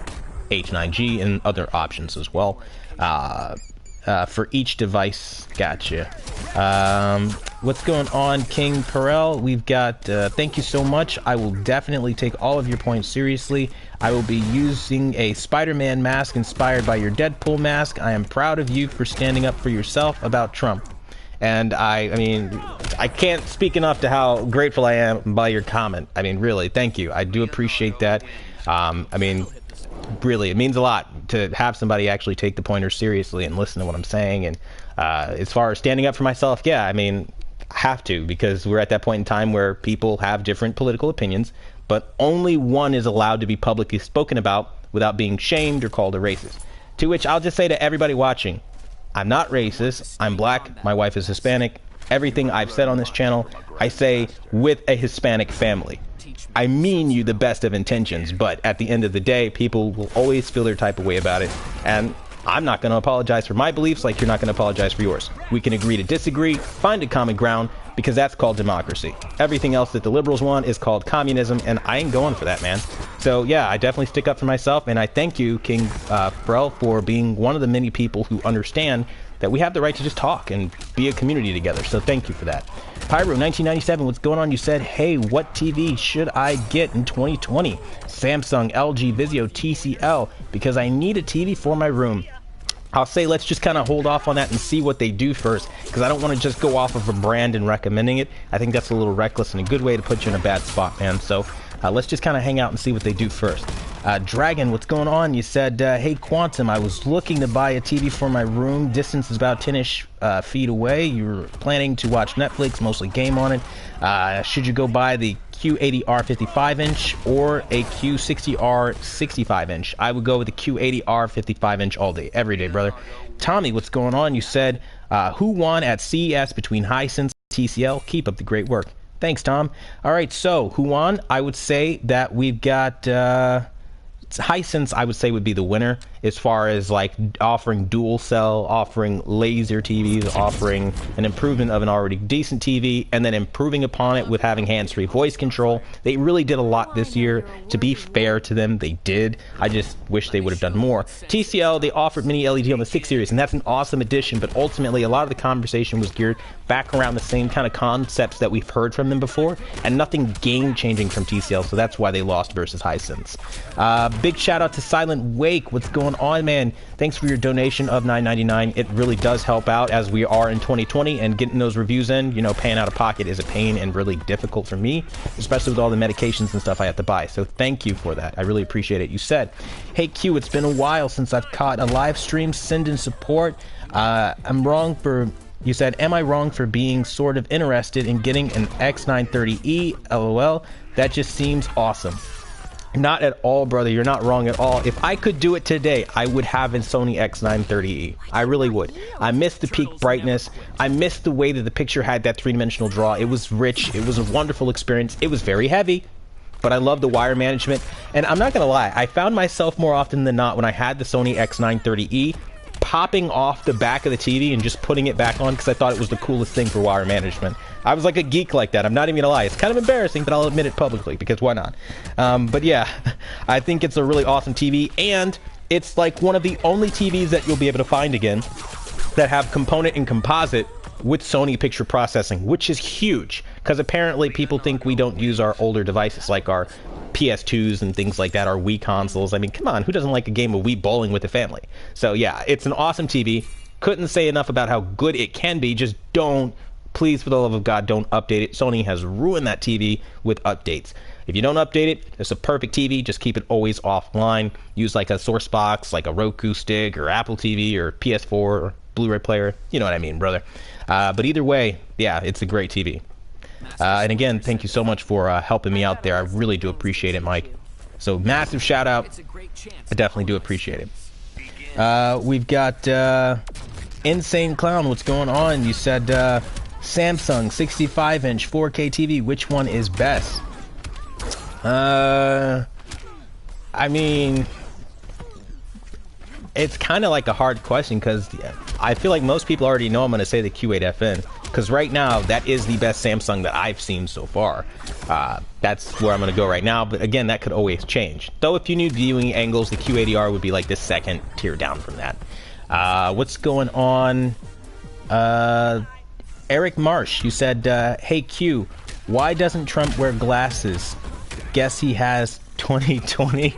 H9G and other options as well. For each device. Gotcha. What's going on, King Perel? We've got, thank you so much. I will definitely take all of your points seriously. I will be using a Spider-Man mask inspired by your Deadpool mask. I am proud of you for standing up for yourself about Trump. And I mean, I can't speak enough to how grateful I am by your comment. I mean, really, thank you. I do appreciate that. I mean, really, it means a lot to have somebody actually take the pointers seriously and listen to what I'm saying. And as far as standing up for myself, yeah, I mean, I have to, because we're at that point in time where people have different political opinions, but only one is allowed to be publicly spoken about without being shamed or called a racist. To which I'll just say to everybody watching, I'm not racist. I'm black. My wife is Hispanic. Everything I've said on this channel, I say with a Hispanic family. I mean you the best of intentions, but at the end of the day, people will always feel their type of way about it. And I'm not going to apologize for my beliefs like you're not going to apologize for yours. We can agree to disagree, find a common ground, because that's called democracy. Everything else that the liberals want is called communism, and I ain't going for that, man. So yeah, I definitely stick up for myself, and I thank you, King Brel, for being one of the many people who understand that we have the right to just talk and be a community together. So thank you for that. Pyro 1997, what's going on? You said, hey, what TV should I get in 2020? Samsung, LG, Vizio, TCL, because I need a TV for my room. I'll say let's just kind of hold off on that and see what they do first, because I don't want to just go off of a brand and recommending it. I think that's a little reckless and a good way to put you in a bad spot, man. So let's just kind of hang out and see what they do first. Dragon, what's going on? You said, hey, Quantum, I was looking to buy a TV for my room. Distance is about 10-ish feet away. You're planning to watch Netflix, mostly game on it. Should you go buy the Q80R 55-inch or a Q60R 65-inch? I would go with the Q80R 55-inch all day, every day, brother. Tommy, what's going on? You said, who won at CES between Hisense and TCL? Keep up the great work. Thanks, Tom. All right, so who won? I would say that we've got Hisense, I would say, would be the winner as far as like offering dual cell, offering laser TVs, offering an improvement of an already decent TV, and then improving upon it with having hands-free voice control. They really did a lot this year. To be fair to them, they did. I just wish they would have done more. TCL, they offered mini LED on the 6 series, and that's an awesome addition, but ultimately a lot of the conversation was geared back around the same kind of concepts that we've heard from them before, and nothing game-changing from TCL, so that's why they lost versus Hisense. Big shout out to Silent Wake. What's going on, man? Thanks for your donation of $9.99. It really does help out as we are in 2020, and getting those reviews in, paying out of pocket is a pain and really difficult for me, especially with all the medications and stuff I have to buy. So thank you for that. I really appreciate it. You said, hey Q, it's been a while since I've caught a live stream. Send in support. You said, am I wrong for being sort of interested in getting an X930E? LOL. That just seems awesome. Not at all, brother. You're not wrong at all. If I could do it today, I would have a Sony X930E. I really would. I missed the peak brightness. I missed the way that the picture had that three-dimensional draw. It was rich. It was a wonderful experience. It was very heavy, but I love the wire management. And I'm not going to lie. I found myself more often than not when I had the Sony X930E popping off the back of the TV and just putting it back on because I thought it was the coolest thing for wire management. I was like a geek like that. I'm not even gonna lie. It's kind of embarrassing, but I'll admit it publicly because why not? But yeah, I think it's a really awesome TV, and it's like one of the only TVs that you'll be able to find again that have component and composite with Sony picture processing, which is huge because apparently people think we don't use our older devices like our PS2s and things like that, our Wii consoles. I mean, come on, who doesn't like a game of Wii bowling with the family? So yeah, it's an awesome TV. Couldn't say enough about how good it can be. Just don't, please, for the love of God, don't update it. Sony has ruined that TV with updates. If you don't update it, it's a perfect TV. Just keep it always offline. Use like a source box, like a Roku stick or Apple TV or PS4 or Blu-ray player. You know what I mean, brother. But either way, yeah, it's a great TV. And again, thank you so much for helping me out there. I really do appreciate it, Mike. So massive shout out. I definitely do appreciate it. We've got Insane Clown. What's going on? You said Samsung 65-inch 4K TV. Which one is best? I mean, it's kind of like a hard question because I feel like most people already know I'm going to say the Q8FN because right now that is the best Samsung that I've seen so far. That's where I'm going to go right now, but again, that could always change. Though if you knew viewing angles, the Q80R would be like the second tier down from that. What's going on? Eric Marsh, you said, hey Q, why doesn't Trump wear glasses? Guess he has 2020.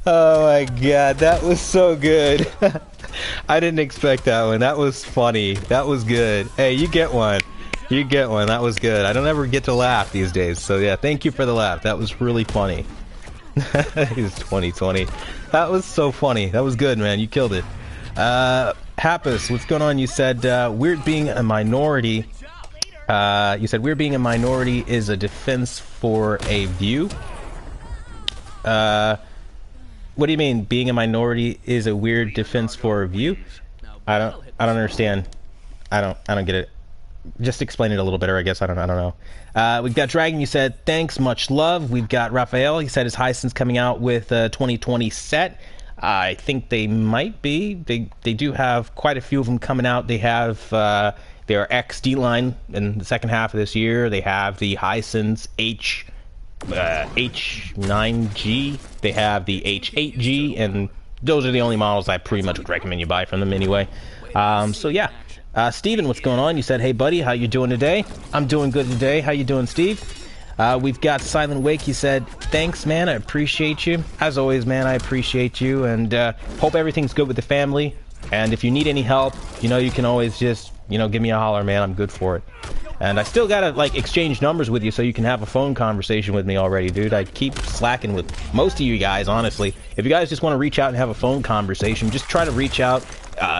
Oh my god, that was so good. I didn't expect that one. That was funny. That was good. Hey, you get one. You get one. That was good. I don't ever get to laugh these days. So yeah, thank you for the laugh. That was really funny. It's 2020. That was so funny. That was good, man. You killed it. Happus, what's going on? You said weird being a minority. You said weird being a minority is a defense for a view. What do you mean? Being a minority is a weird defense for a view? I don't understand. I don't get it. Just explain it a little better, I guess. I don't know. We've got Dragon. You said thanks, much love. We've got Raphael. He said his Hisense coming out with a 2020 set. I think they might be. They do have quite a few of them coming out. They have their XD line in the second half of this year. They have the Hisense H9 G. They have the H8 G, and those are the only models I pretty much would recommend you buy from them anyway. So yeah. Steven, what's going on? You said, hey buddy, how you doing today? I'm doing good today. How you doing, Steve? We've got Silent Wake. He said, thanks, man. I appreciate you. As always, man, I appreciate you, and hope everything's good with the family. And if you need any help, you know, you can always just, you know, give me a holler, man. I'm good for it. And I still gotta, like, exchange numbers with you so you can have a phone conversation with me already, dude. I keep slacking with most of you guys, honestly. If you guys just want to reach out and have a phone conversation, just try to reach out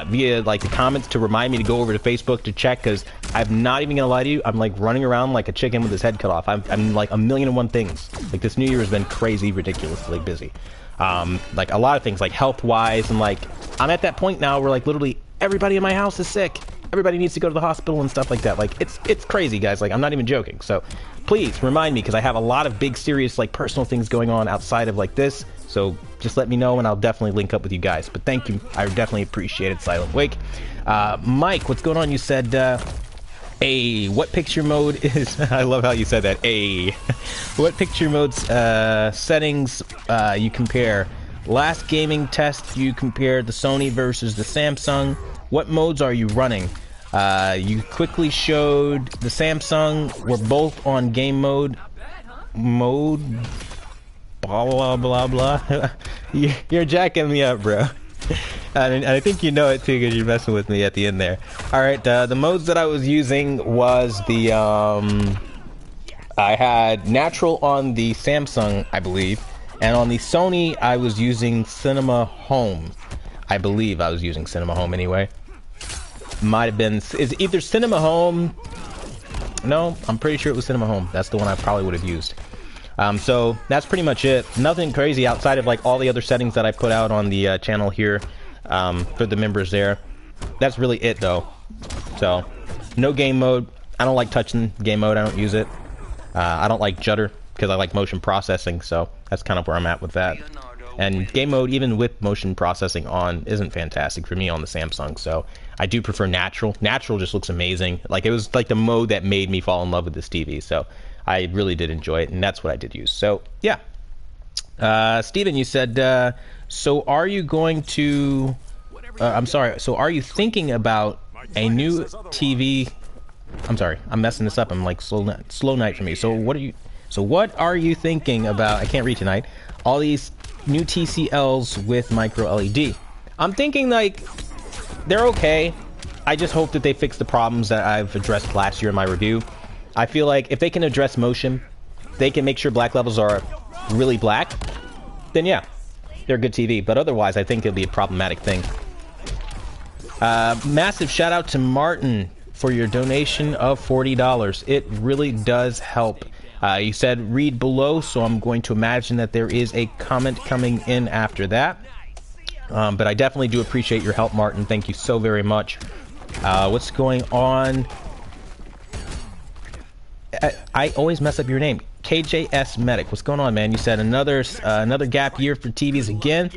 via, like, the comments to remind me to go over to Facebook to check, because I'm not even gonna lie to you, I'm, like, running around like a chicken with his head cut off. I'm like, 1,000,001 things. Like, this new year has been crazy, ridiculously busy. Like, a lot of things, like, health-wise, and, like, I'm at that point now where, like, literally everybody in my house is sick. Everybody needs to go to the hospital and stuff like that. Like, it's crazy, guys. Like, I'm not even joking. So, please remind me, because I have a lot of big, serious, like, personal things going on outside of, like, this. So, just let me know, and I'll definitely link up with you guys. But thank you. I definitely appreciate it, Silent Wake. Mike, what's going on? You said, what picture mode is... I love how you said that. What picture mode's settings you compare? Last gaming test, you compared the Sony versus the Samsung. What modes are you running? You quickly showed the Samsung. We're both on game mode. Blah, blah, blah, blah. You're jacking me up, bro. And I think you know it, too, because you're messing with me at the end there. Alright, the modes that I was using was the, I had natural on the Samsung, I believe. And on the Sony, I was using Cinema Home. I believe I was using Cinema Home anyway. Might have been... Is either Cinema Home... No, I'm pretty sure it was Cinema Home. That's the one I probably would have used. So, that's pretty much it. Nothing crazy outside of, like, all the other settings that I put out on the channel here for the members there. That's really it, though. So, no game mode. I don't like touching game mode. I don't use it. I don't like judder, because I like motion processing, so that's kind of where I'm at with that. And game mode, even with motion processing on, isn't fantastic for me on the Samsung, so I do prefer natural. Natural just looks amazing. Like, it was like the mode that made me fall in love with this TV, so I really did enjoy it, and that's what I did use. So, yeah. Steven, you said, so are you going to... I'm sorry, so are you thinking about a new TV... I'm sorry, I'm messing this up. I'm like, slow night for me. So what are you thinking about... I can't read tonight. All these new TCLs with micro LED. I'm thinking, like, they're okay. I just hope that they fix the problems that I've addressed last year in my review. I feel like if they can address motion, they can make sure black levels are really black, then yeah, they're a good TV. But otherwise, I think it'll be a problematic thing. Massive shout out to Martin for your donation of $40. It really does help. You said read below, so I'm going to imagine that there is a comment coming in after that. But I definitely do appreciate your help, Martin. Thank you so very much. What's going on? I always mess up your name. KJS Medic. What's going on, man? You said another gap year for TVs again.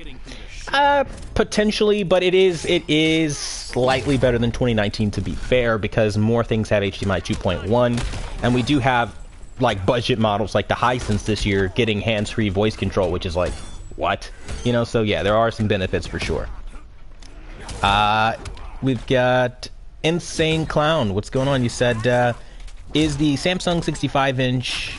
Potentially, but it is slightly better than 2019, to be fair, because more things have HDMI 2.1, and we do have like budget models like the Hisense this year getting hands-free voice control, which is like, what? You know, so yeah, there are some benefits for sure. We've got Insane Clown. What's going on? You said, is the Samsung 65-inch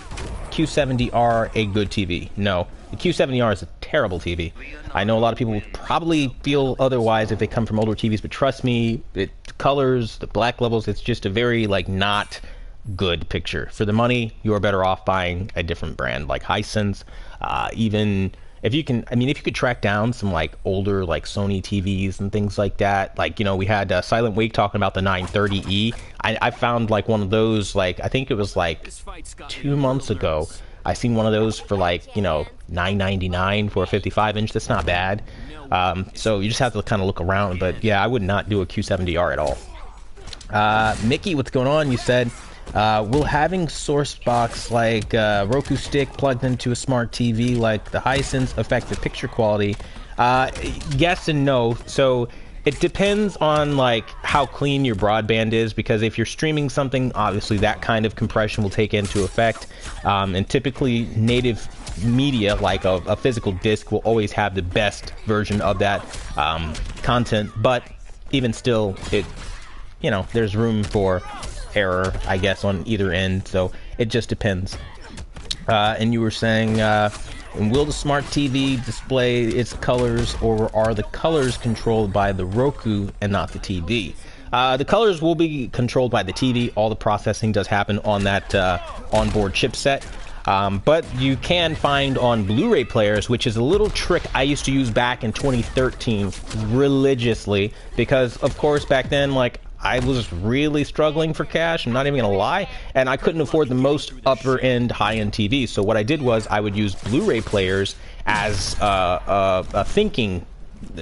Q70R a good TV? No. The Q70R is a terrible TV. I know a lot of people would probably feel otherwise if they come from older TVs, but trust me, the colors, the black levels, it's just a very, like, not good picture. For the money, you are better off buying a different brand like Hisense. Even if you can, I mean, if you could track down some like older like Sony TVs and things like that, like, you know, we had Silent Wake talking about the 930E. I found like one of those, like, I think it was like 2 months ago. I seen one of those for like, you know, $9.99 for a 55-inch. That's not bad. So you just have to kind of look around. But yeah, I would not do a Q70R at all. Mickey, what's going on? You said, will having source box like Roku stick plugged into a smart TV like the Hisense affect the picture quality? Yes and no. So it depends on like how clean your broadband is, because if you're streaming something, obviously that kind of compression will take into effect. And typically native media like a physical disc will always have the best version of that content, but even still, it, you know, there's room for error, I guess, on either end, so it just depends. And you were saying, will the smart TV display its colors, or are the colors controlled by the Roku and not the TV? The colors will be controlled by the TV. All the processing does happen on that onboard chipset. But you can find on Blu-ray players, which is a little trick I used to use back in 2013 religiously, because of course back then, like, I was really struggling for cash, I'm not even gonna lie, and I couldn't afford the most upper end high-end TVs. So what I did was I would use Blu-ray players as a thinking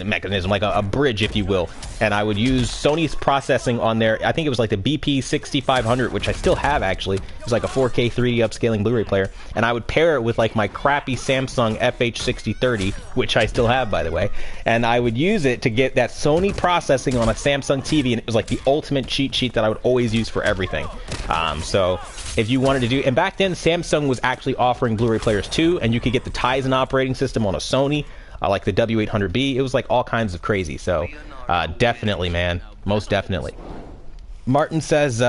mechanism, like a bridge, if you will, and I would use Sony's processing on there. I think it was like the BP 6500, which I still have actually. It was like a 4K 3D upscaling Blu-ray player, and I would pair it with like my crappy Samsung FH6030, which I still have, by the way, and I would use it to get that Sony processing on a Samsung TV, and it was like the ultimate cheat sheet that I would always use for everything. So if you wanted to do, and back then Samsung was actually offering Blu-ray players too, and you could get the Tizen operating system on a Sony, like the W800B. It was like all kinds of crazy. So definitely, man, most definitely. Martin says,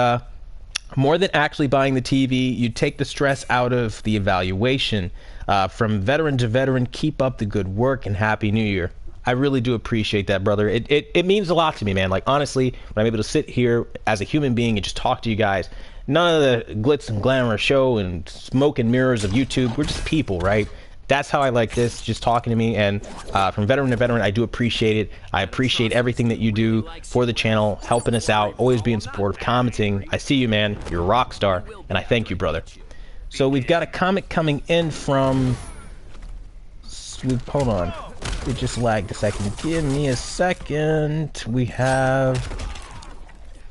more than actually buying the TV, you take the stress out of the evaluation. From veteran to veteran, keep up the good work and Happy New Year. I really do appreciate that, brother. It means a lot to me, man. Like, honestly, when I'm able to sit here as a human being and just talk to you guys, none of the glitz and glamour show and smoke and mirrors of YouTube. We're just people, right? That's how I like this, just talking to me. And from veteran to veteran, I do appreciate it. I appreciate everything that you do for the channel, helping us out, always being supportive, commenting. I see you, man. You're a rock star, and I thank you, brother. So we've got a comment coming in from... Hold on. It just lagged a second. Give me a second. We have...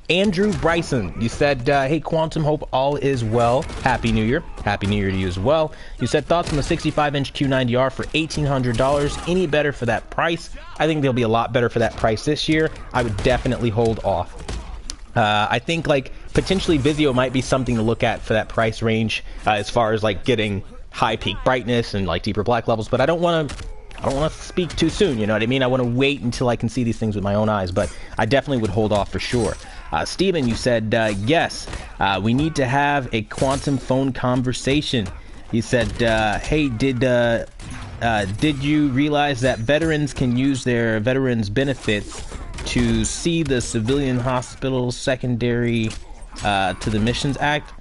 Andrew Bryson, you said, hey Quantum, hope all is well. Happy New Year. Happy New Year to you as well. You said thoughts on the 65-inch Q90R for $1,800. Any better for that price? I think they'll be a lot better for that price this year. I would definitely hold off. I think like potentially Visio might be something to look at for that price range, as far as like getting high peak brightness and like deeper black levels, but I don't want to speak too soon, you know what I mean? I want to wait until I can see these things with my own eyes, but I definitely would hold off for sure. Steven, you said, yes, we need to have a quantum phone conversation. You said, hey, did you realize that veterans can use their veterans benefits to see the civilian hospitals secondary to the Missions Act?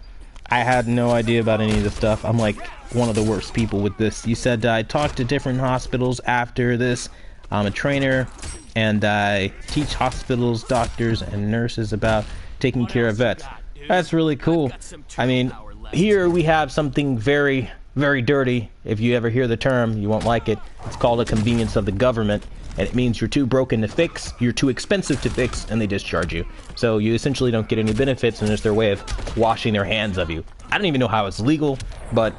I had no idea about any of this stuff. I'm like one of the worst people with this. You said, I talked to different hospitals after this. I'm a trainer, and I teach hospitals, doctors, and nurses about taking care of vets. That's really cool. I mean, here we have something very, very dirty. If you ever hear the term, you won't like it. It's called a convenience of the government. and it means you're too broken to fix, you're too expensive to fix, and they discharge you. So you essentially don't get any benefits, and it's their way of washing their hands of you. I don't even know how it's legal, but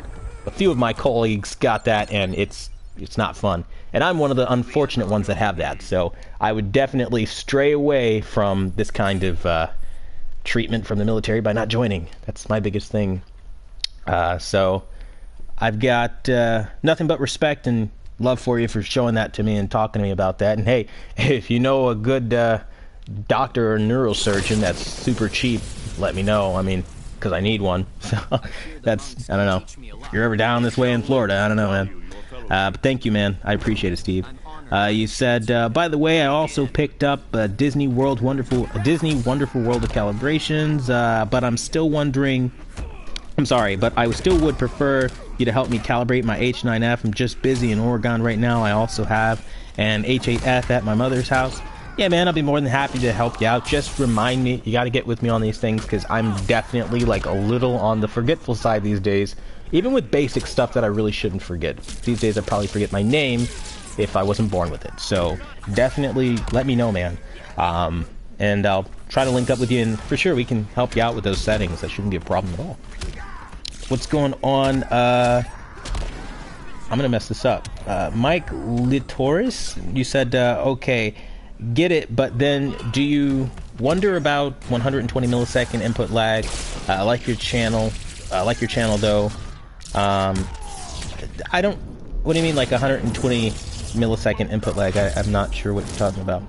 a few of my colleagues got that, and it's not fun. And I'm one of the unfortunate ones that have that, so I would definitely stray away from this kind of treatment from the military by not joining. That's my biggest thing. So I've got nothing but respect and love for you for showing that to me and talking to me about that. And hey, if you know a good doctor or neurosurgeon that's super cheap, let me know. I mean, because I need one. So that's, I don't know. If you're ever down this way in Florida, I don't know, man. But thank you, man. I appreciate it, Steve. You said, by the way, I also picked up Disney Wonderful World of Calibrations, but I'm still wondering. I'm sorry, but I still would prefer you to help me calibrate my H9F. I'm just busy in Oregon right now. I also have an H8F at my mother's house. Yeah, man, I'll be more than happy to help you out. Just remind me, you got to get with me on these things, because I'm definitely like a little on the forgetful side these days. Even with basic stuff that I really shouldn't forget. These days I'd probably forget my name if I wasn't born with it. So definitely let me know, man. And I'll try to link up with you, and for sure we can help you out with those settings. That shouldn't be a problem at all. What's going on? I'm gonna mess this up. Mike Litoris, you said, okay, get it, but then do you wonder about 120 millisecond input lag? Like your channel though. I don't, what do you mean like 120 millisecond input lag? I'm not sure what you're talking about.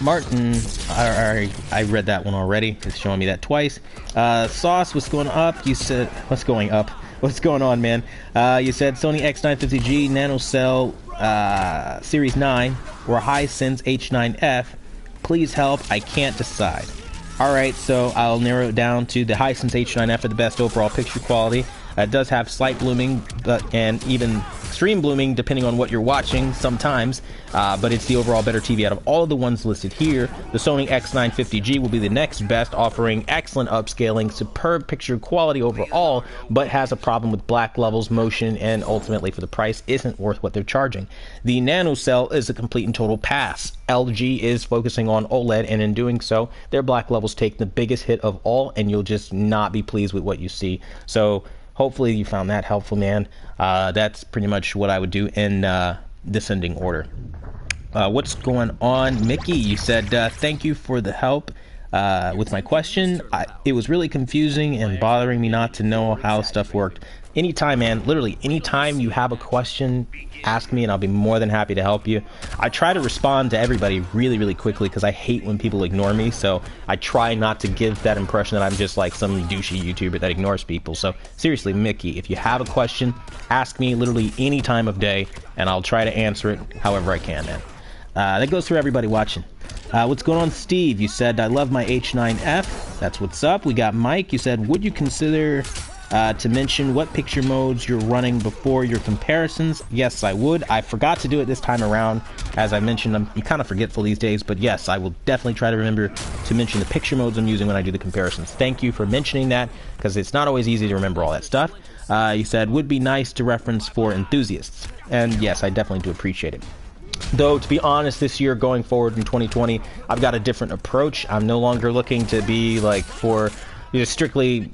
Martin, I read that one already. It's showing me that twice. Sauce, what's going up? You said, what's going up? What's going on, man? You said Sony X9 50G nanocell Series 9 or Hisense H9F. Please help. I can't decide. Alright, so I'll narrow it down to the Hisense H9F for the best overall picture quality. It does have slight blooming, and even extreme blooming depending on what you're watching sometimes, but it's the overall better TV out of all of the ones listed here. The Sony X9 50G will be the next best, offering excellent upscaling, superb picture quality overall, but has a problem with black levels, motion, and ultimately for the price isn't worth what they're charging. The nanocell is a complete and total pass. LG is focusing on OLED, and in doing so, their black levels take the biggest hit of all, and you'll just not be pleased with what you see. So hopefully you found that helpful, man. That's pretty much what I would do in descending order. What's going on? Mickey, you said, thank you for the help with my question. It was really confusing and bothering me not to know how stuff worked. Anytime, man, literally anytime you have a question, ask me and I'll be more than happy to help you. I try to respond to everybody really, really quickly because I hate when people ignore me, so I try not to give that impression that I'm just like some douchey YouTuber that ignores people. So seriously, Mickey, if you have a question, ask me literally any time of day and I'll try to answer it however I can, man. That goes for everybody watching. What's going on, Steve? You said, I love my H9F. That's what's up. We got Mike. You said, would you consider to mention what picture modes you're running before your comparisons? Yes, I would. I forgot to do it this time around. As I mentioned, I'm kind of forgetful these days, but yes, I will definitely try to remember to mention the picture modes I'm using when I do the comparisons. Thank you for mentioning that, because it's not always easy to remember all that stuff. You said, would be nice to reference for enthusiasts. And yes, I definitely do appreciate it. Though, to be honest, this year going forward in 2020, I've got a different approach. I'm no longer looking to be like for strictly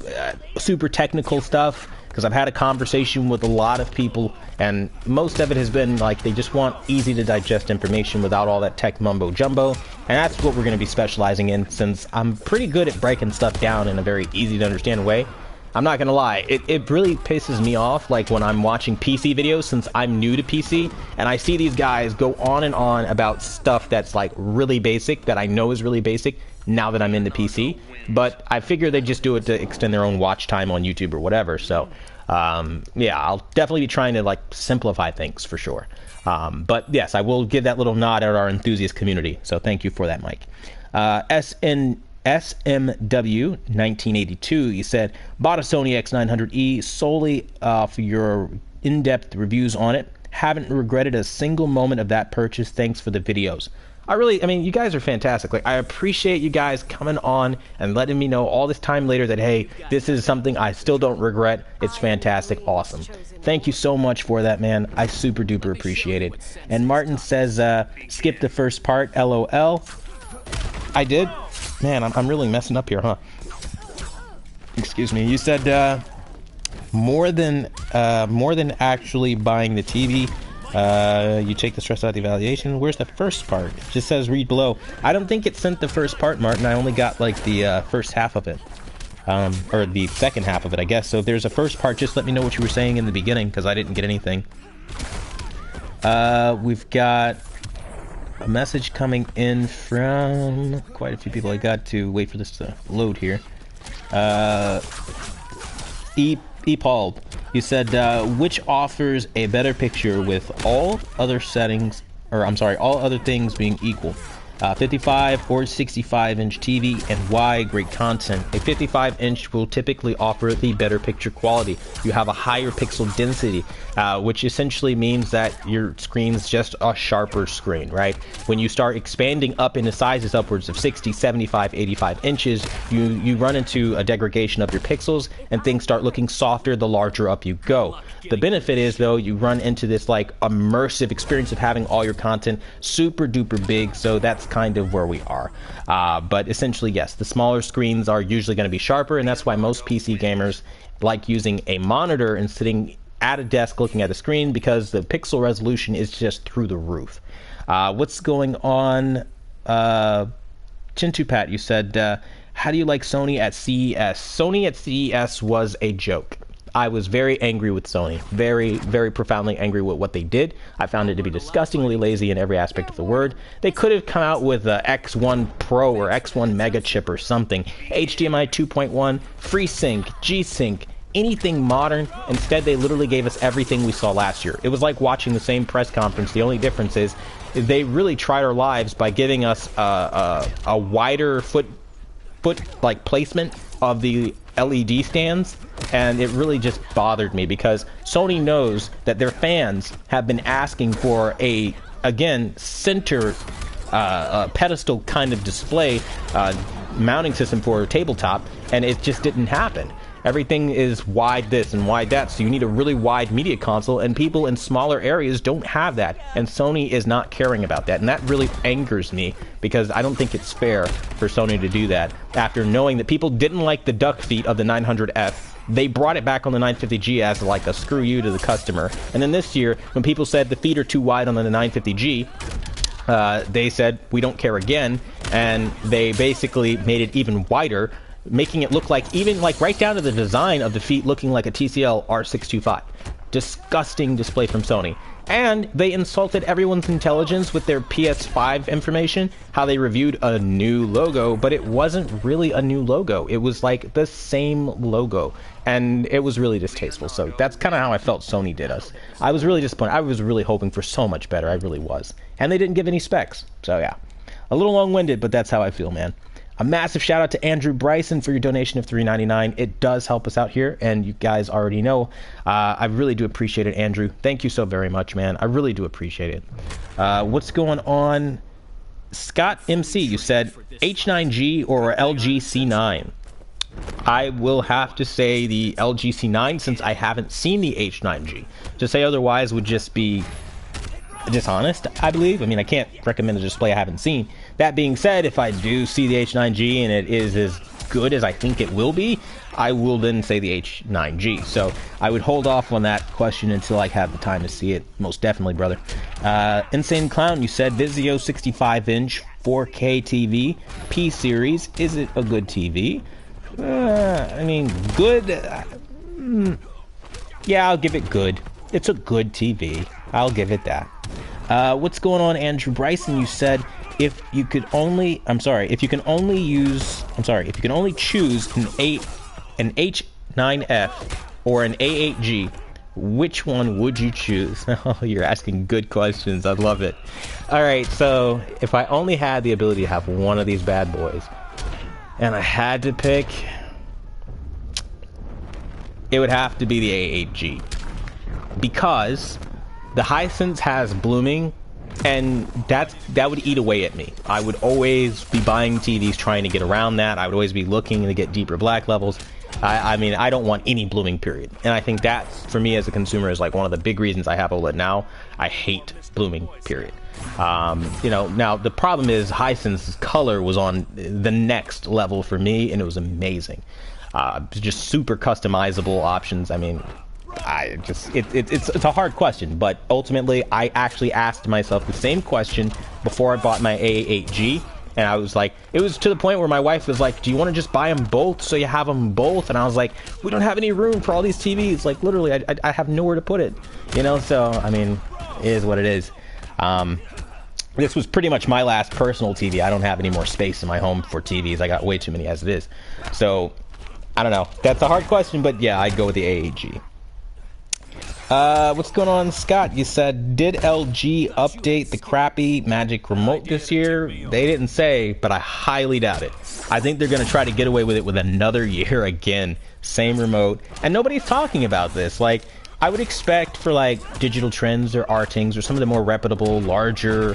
super technical stuff, because I've had a conversation with a lot of people and most of it has been like they just want easy to digest information without all that tech mumbo jumbo, and that's what we're going to be specializing in, since I'm pretty good at breaking stuff down in a very easy to understand way. I'm not gonna lie, it really pisses me off, like when I'm watching PC videos, since I'm new to PC, and I see these guys go on and on about stuff that's like really basic, that I know is really basic, now that I'm into PC, but I figure they just do it to extend their own watch time on YouTube or whatever, so, yeah, I'll definitely be trying to, like, simplify things, for sure. But, yes, I will give that little nod at our enthusiast community, so thank you for that, Mike. SMW 1982, you said, bought a Sony X900E solely for your in-depth reviews on it. Haven't regretted a single moment of that purchase. Thanks for the videos. I mean, you guys are fantastic. Like, I appreciate you guys coming on and letting me know all this time later that, hey, this is something I still don't regret. It's fantastic. Awesome. Thank you so much for that, man. I super duper appreciate it. And Martin says, skip the first part, LOL. I did? Man, I'm really messing up here, huh? Excuse me. You said, more than actually buying the TV, you take the stress out of the evaluation. Where's the first part? It just says read below. I don't think it sent the first part, Martin. I only got like the first half of it, or the second half of it, I guess. So if there's a first part, just let me know what you were saying in the beginning, because I didn't get anything. We've got a message coming in from quite a few people. I got to wait for this to load here. Paul, you said, which offers a better picture with all other settings, or I'm sorry, all other things being equal? 55 or 65-inch TV, and why? Great content. A 55-inch will typically offer the better picture quality. You have a higher pixel density, which essentially means that your screen's just a sharper screen, right? When you start expanding up into sizes upwards of 60, 75, 85 inches, you run into a degradation of your pixels, and things start looking softer the larger up you go. The benefit is, though, you run into this like immersive experience of having all your content super duper big, so that's kind of where we are. But essentially, yes, the smaller screens are usually going to be sharper, and that's why most PC gamers like using a monitor and sitting at a desk looking at a screen, because the pixel resolution is just through the roof. What's going on? Chintu Pat, you said, how do you like Sony at CES? Sony at CES was a joke. I was very angry with Sony. Very, very profoundly angry with what they did. I found it to be disgustingly lazy in every aspect of the word. They could have come out with a X1 Pro or X1 Mega Chip or something. HDMI 2.1, FreeSync, G-Sync, anything modern. Instead, they literally gave us everything we saw last year. It was like watching the same press conference. The only difference is they really tried our lives by giving us a wider foot like placement of the LED stands, and it really just bothered me, because Sony knows that their fans have been asking for a, again, center pedestal kind of display mounting system for a tabletop, and it just didn't happen. Everything is wide this and wide that, so you need a really wide media console, and people in smaller areas don't have that, and Sony is not caring about that, and that really angers me, because I don't think it's fair for Sony to do that. After knowing that people didn't like the duck feet of the 900F, they brought it back on the 950G as like a screw you to the customer, and then this year, when people said the feet are too wide on the 950G, they said, we don't care again, and they basically made it even wider, making it look like, even like right down to the design of the feet looking like a TCL R625. Disgusting display from Sony. And they insulted everyone's intelligence with their PS5 information, how they reviewed a new logo, but it wasn't really a new logo. It was like the same logo, and it was really distasteful. So that's kind of how I felt Sony did us. I was really disappointed. I was really hoping for so much better. I really was. And they didn't give any specs. So yeah, a little long-winded, but that's how I feel, man. A massive shout out to Andrew Bryson for your donation of $3.99. It does help us out here, and you guys already know. I really do appreciate it, Andrew. Thank you so very much, man. I really do appreciate it. What's going on? Scott MC, you said H9G or LG C9. I will have to say the LG C9, since I haven't seen the H9G. To say otherwise would just be dishonest, I believe. I mean, I can't recommend a display I haven't seen. That being said, if I do see the H9G and it is as good as I think it will be, I will then say the H9G. So I would hold off on that question until I have the time to see it. Most definitely, brother. Insane Clown, you said Vizio 65-inch 4K TV P Series. Is it a good TV? I mean, good. Yeah, I'll give it good. It's a good TV. I'll give it that. What's going on, Andrew Bryson? You said if you can only choose an H9F or an A8G, which one would you choose? Oh, you're asking good questions. I love it. All right, so if I only had the ability to have one of these bad boys, and I had to pick, it would have to be the A8G, because the Hisense has blooming, and that would eat away at me. I would always be buying TVs trying to get around that. I would always be looking to get deeper black levels. I mean, I don't want any blooming, period. And I think that, for me as a consumer, is like one of the big reasons I have OLED now. I hate blooming, period. You know, now the problem is Hisense's color was on the next level for me, and it was amazing. Just super customizable options. I mean, it's a hard question, but ultimately I actually asked myself the same question before I bought my A8 G. And I was like, it was to the point where my wife was like, do you want to just buy them both so you have them both? And I was like, we don't have any room for all these TVs. Like, literally, I have nowhere to put it. You know, so, I mean, it is what it is. This was pretty much my last personal TV. I don't have any more space in my home for TVs. I got way too many as it is. So, I don't know. That's a hard question, but yeah, I'd go with the A8G. What's going on, Scott? You said, did LG update the crappy Magic Remote this year? They didn't say, but I highly doubt it. I think they're going to try to get away with it with another year again. Same remote. And nobody's talking about this. Like, I would expect for, like, Digital Trends or Artings or some of the more reputable, larger,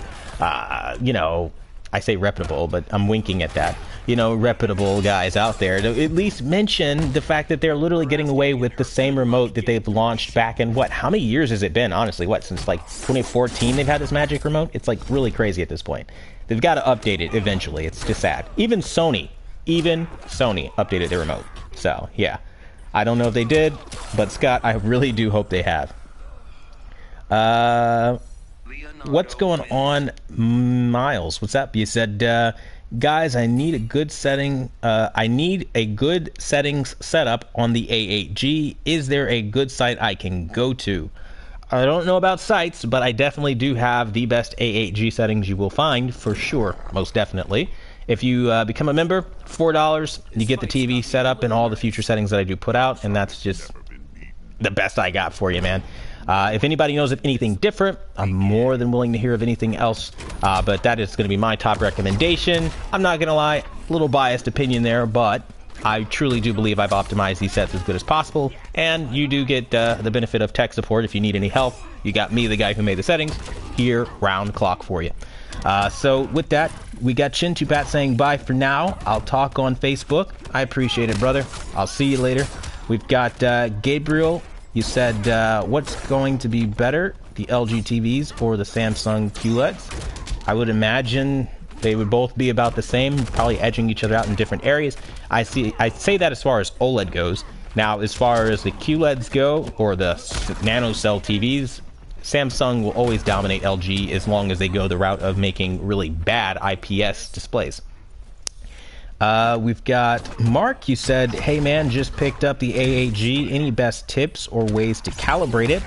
you know, I say reputable, but I'm winking at that. You know, reputable guys out there to at least mention the fact that they're literally getting away with the same remote that they've launched back in, what, how many years has it been, honestly? What, since like 2014 they've had this Magic Remote? It's like really crazy at this point. They've got to update it eventually. It's just sad. Even Sony updated their remote. So, yeah. I don't know if they did, but Scott, I really do hope they have. What's going on, Miles? What's up? You said, guys, I need a good setting. I need a good settings setup on the A8G. Is there a good site I can go to? I don't know about sites, but I definitely do have the best A8G settings you will find, for sure, most definitely. If you become a member, $4, you get the TV set up and all the future settings that I do put out, and that's just the best I got for you, man. If anybody knows of anything different, I'm more than willing to hear of anything else, but that is going to be my top recommendation. I'm not going to lie, a little biased opinion there, but I truly do believe I've optimized these sets as good as possible, and you do get the benefit of tech support if you need any help. You got me, the guy who made the settings, here round the clock for you. So with that, we got Chintupat saying bye for now. I'll talk on Facebook. I appreciate it, brother. I'll see you later. We've got Gabriel. You said, what's going to be better, the LG TVs or the Samsung QLEDs? I would imagine they would both be about the same, probably edging each other out in different areas. I'd say that as far as OLED goes. Now, as far as the QLEDs go, or the nanocell TVs, Samsung will always dominate LG as long as they go the route of making really bad IPS displays. We've got Mark. You said, hey man, just picked up the A8G. Any best tips or ways to calibrate it?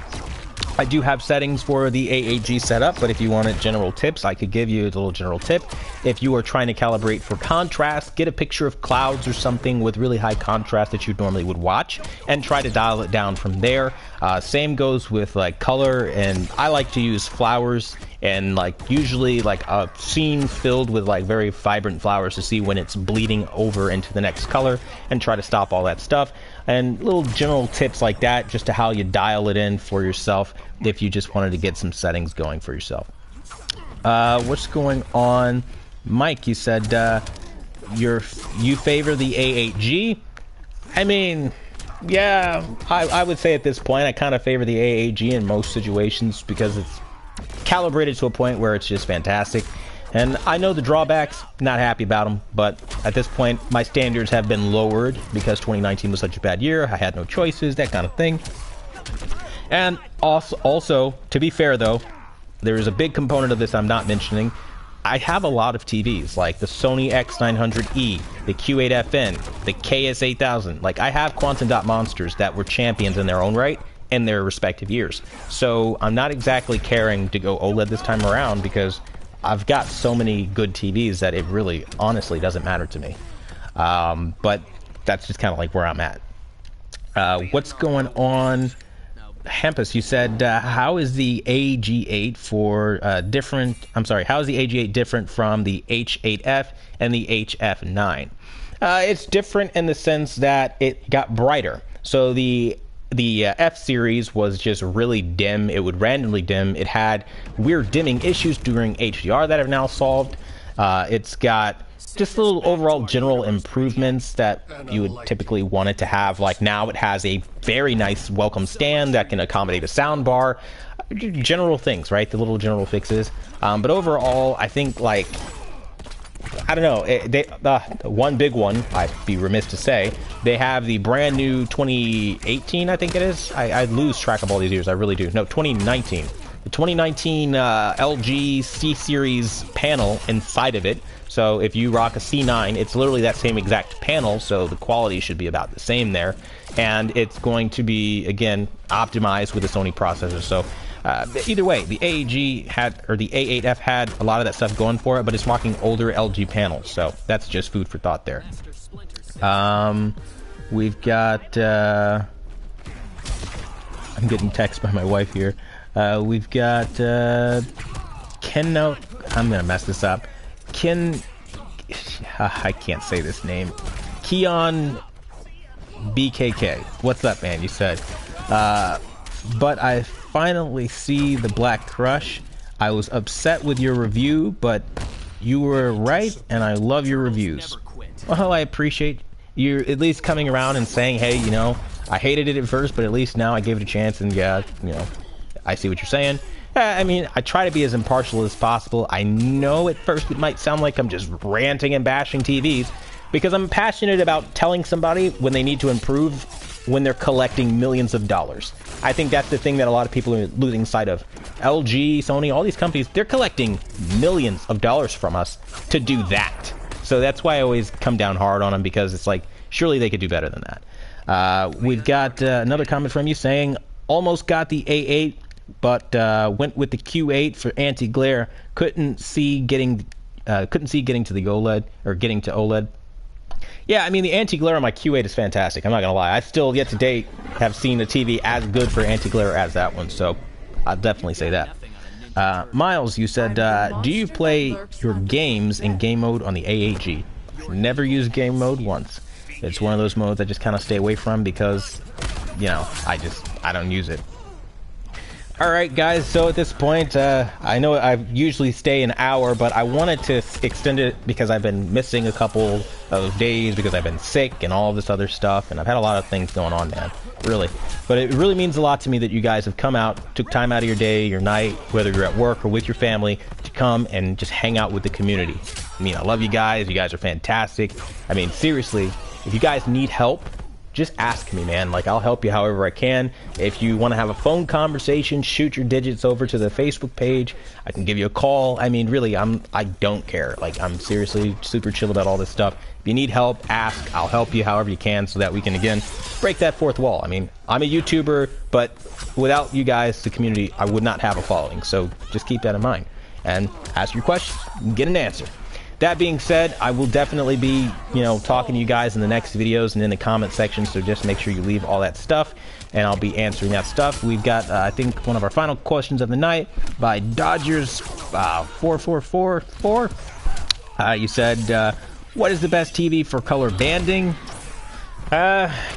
I do have settings for the A8G setup, but if you wanted general tips, I could give you a little general tip. If you are trying to calibrate for contrast, get a picture of clouds or something with really high contrast that you normally would watch, and try to dial it down from there. Same goes with like color, and I like to use flowers and like usually like a scene filled with like very vibrant flowers to see when it's bleeding over into the next color, and try to stop all that stuff. And little general tips like that, just to how you dial it in for yourself if you just wanted to get some settings going for yourself. What's going on, Mike? You said you favor the A8G. I mean, yeah, I would say at this point I kind of favor the A8G in most situations because it's calibrated to a point where it's just fantastic. And I know the drawbacks, not happy about them, but at this point, my standards have been lowered because 2019 was such a bad year. I had no choices, that kind of thing. And also, to be fair though, there is a big component of this I'm not mentioning. I have a lot of TVs, like the Sony X900E, the Q8FN, the KS8000. Like, I have quantum dot monsters that were champions in their own right in their respective years. So I'm not exactly caring to go OLED this time around because I've got so many good TVs that it really, honestly, doesn't matter to me. But that's just kind of like where I'm at. What's going on? Hampus, you said, how is the AG8 how is the AG8 different from the H8F and the HF9? It's different in the sense that it got brighter. So the The F series was just really dim. It would randomly dim. It had weird dimming issues during HDR that have now solved. It's got just little overall general improvements that you would typically want it to have. Like now it has a very nice welcome stand that can accommodate a sound bar. General things, right? The little general fixes. But overall, I think, like, I don't know, one big one, I'd be remiss to say, they have the brand new 2018, I think it is. I lose track of all these years, I really do. No, 2019. The 2019 LG C Series panel inside of it. So if you rock a C9, it's literally that same exact panel, so the quality should be about the same there. And it's going to be, again, optimized with the Sony processor. So either way, the AAG had, or the A8F had a lot of that stuff going for it, but it's rocking older LG panels. So that's just food for thought there. We've got, I'm getting text by my wife here. We've got, Ken, I'm gonna mess this up. I can't say this name. Keon BKK. What's up, man? You said. But I finally see the Black Crush. I was upset with your review, but you were right, and I love your reviews. Well, I appreciate you at least coming around and saying, hey, you know, I hated it at first, but at least now I gave it a chance, and yeah, you know, I see what you're saying. I mean, I try to be as impartial as possible. I know at first it might sound like I'm just ranting and bashing TVs, because I'm passionate about telling somebody when they need to improve when they're collecting millions of dollars. I think that's the thing that a lot of people are losing sight of. LG, Sony, all these companies, they're collecting millions of dollars from us to do that. So that's why I always come down hard on them, because it's like, surely they could do better than that. We've got another comment from you saying, almost got the A8, but went with the Q8 for anti-glare. Couldn't see getting to the OLED, or getting to OLED. Yeah, I mean, the anti-glare on my Q8 is fantastic. I'm not gonna lie. I still, yet to date, have seen a TV as good for anti-glare as that one. So I'll definitely say that. Miles, you said, do you play your games in game mode on the A8 G? Never used game mode once. It's one of those modes I just kind of stay away from because, you know, I don't use it. Alright guys, so at this point, I know I usually stay an hour, but I wanted to extend it because I've been missing a couple of days because I've been sick and all this other stuff, and I've had a lot of things going on, man, really. But it really means a lot to me that you guys have come out, took time out of your day, your night, whether you're at work or with your family, to come and just hang out with the community. I mean, I love you guys are fantastic. I mean, seriously, if you guys need help, just ask me, man. Like, I'll help you however I can. If you want to have a phone conversation, shoot your digits over to the Facebook page. I can give you a call. I mean, really, I don't care. Like, I'm seriously super chill about all this stuff. If you need help, ask. I'll help you however you can so that we can, again, break that fourth wall. I mean, I'm a YouTuber, but without you guys, the community, I would not have a following. So just keep that in mind. And ask your questions and get an answer. That being said, I will definitely be, you know, talking to you guys in the next videos and in the comment section, so just make sure you leave all that stuff, and I'll be answering that stuff. We've got, I think, one of our final questions of the night by Dodgers 4444. You said, what is the best TV for color banding?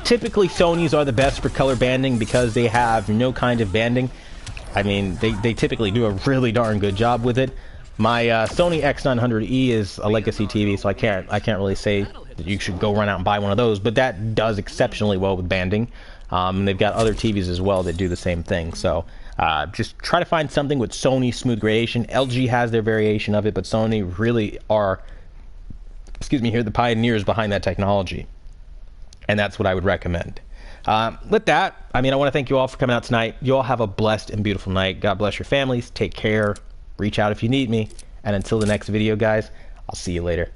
Typically Sony's are the best for color banding because they have no kind of banding. I mean, they typically do a really darn good job with it. My Sony X900E is a legacy TV, so I can't really say that you should go run out and buy one of those, but that does exceptionally well with banding. They've got other TVs as well that do the same thing, so just try to find something with Sony smooth gradation. LG has their variation of it, but Sony really are, here, the pioneers behind that technology, and that's what I would recommend. With that, I mean, I want to thank you all for coming out tonight. You all have a blessed and beautiful night. God bless your families. Take care. Reach out if you need me. And until the next video, guys, I'll see you later.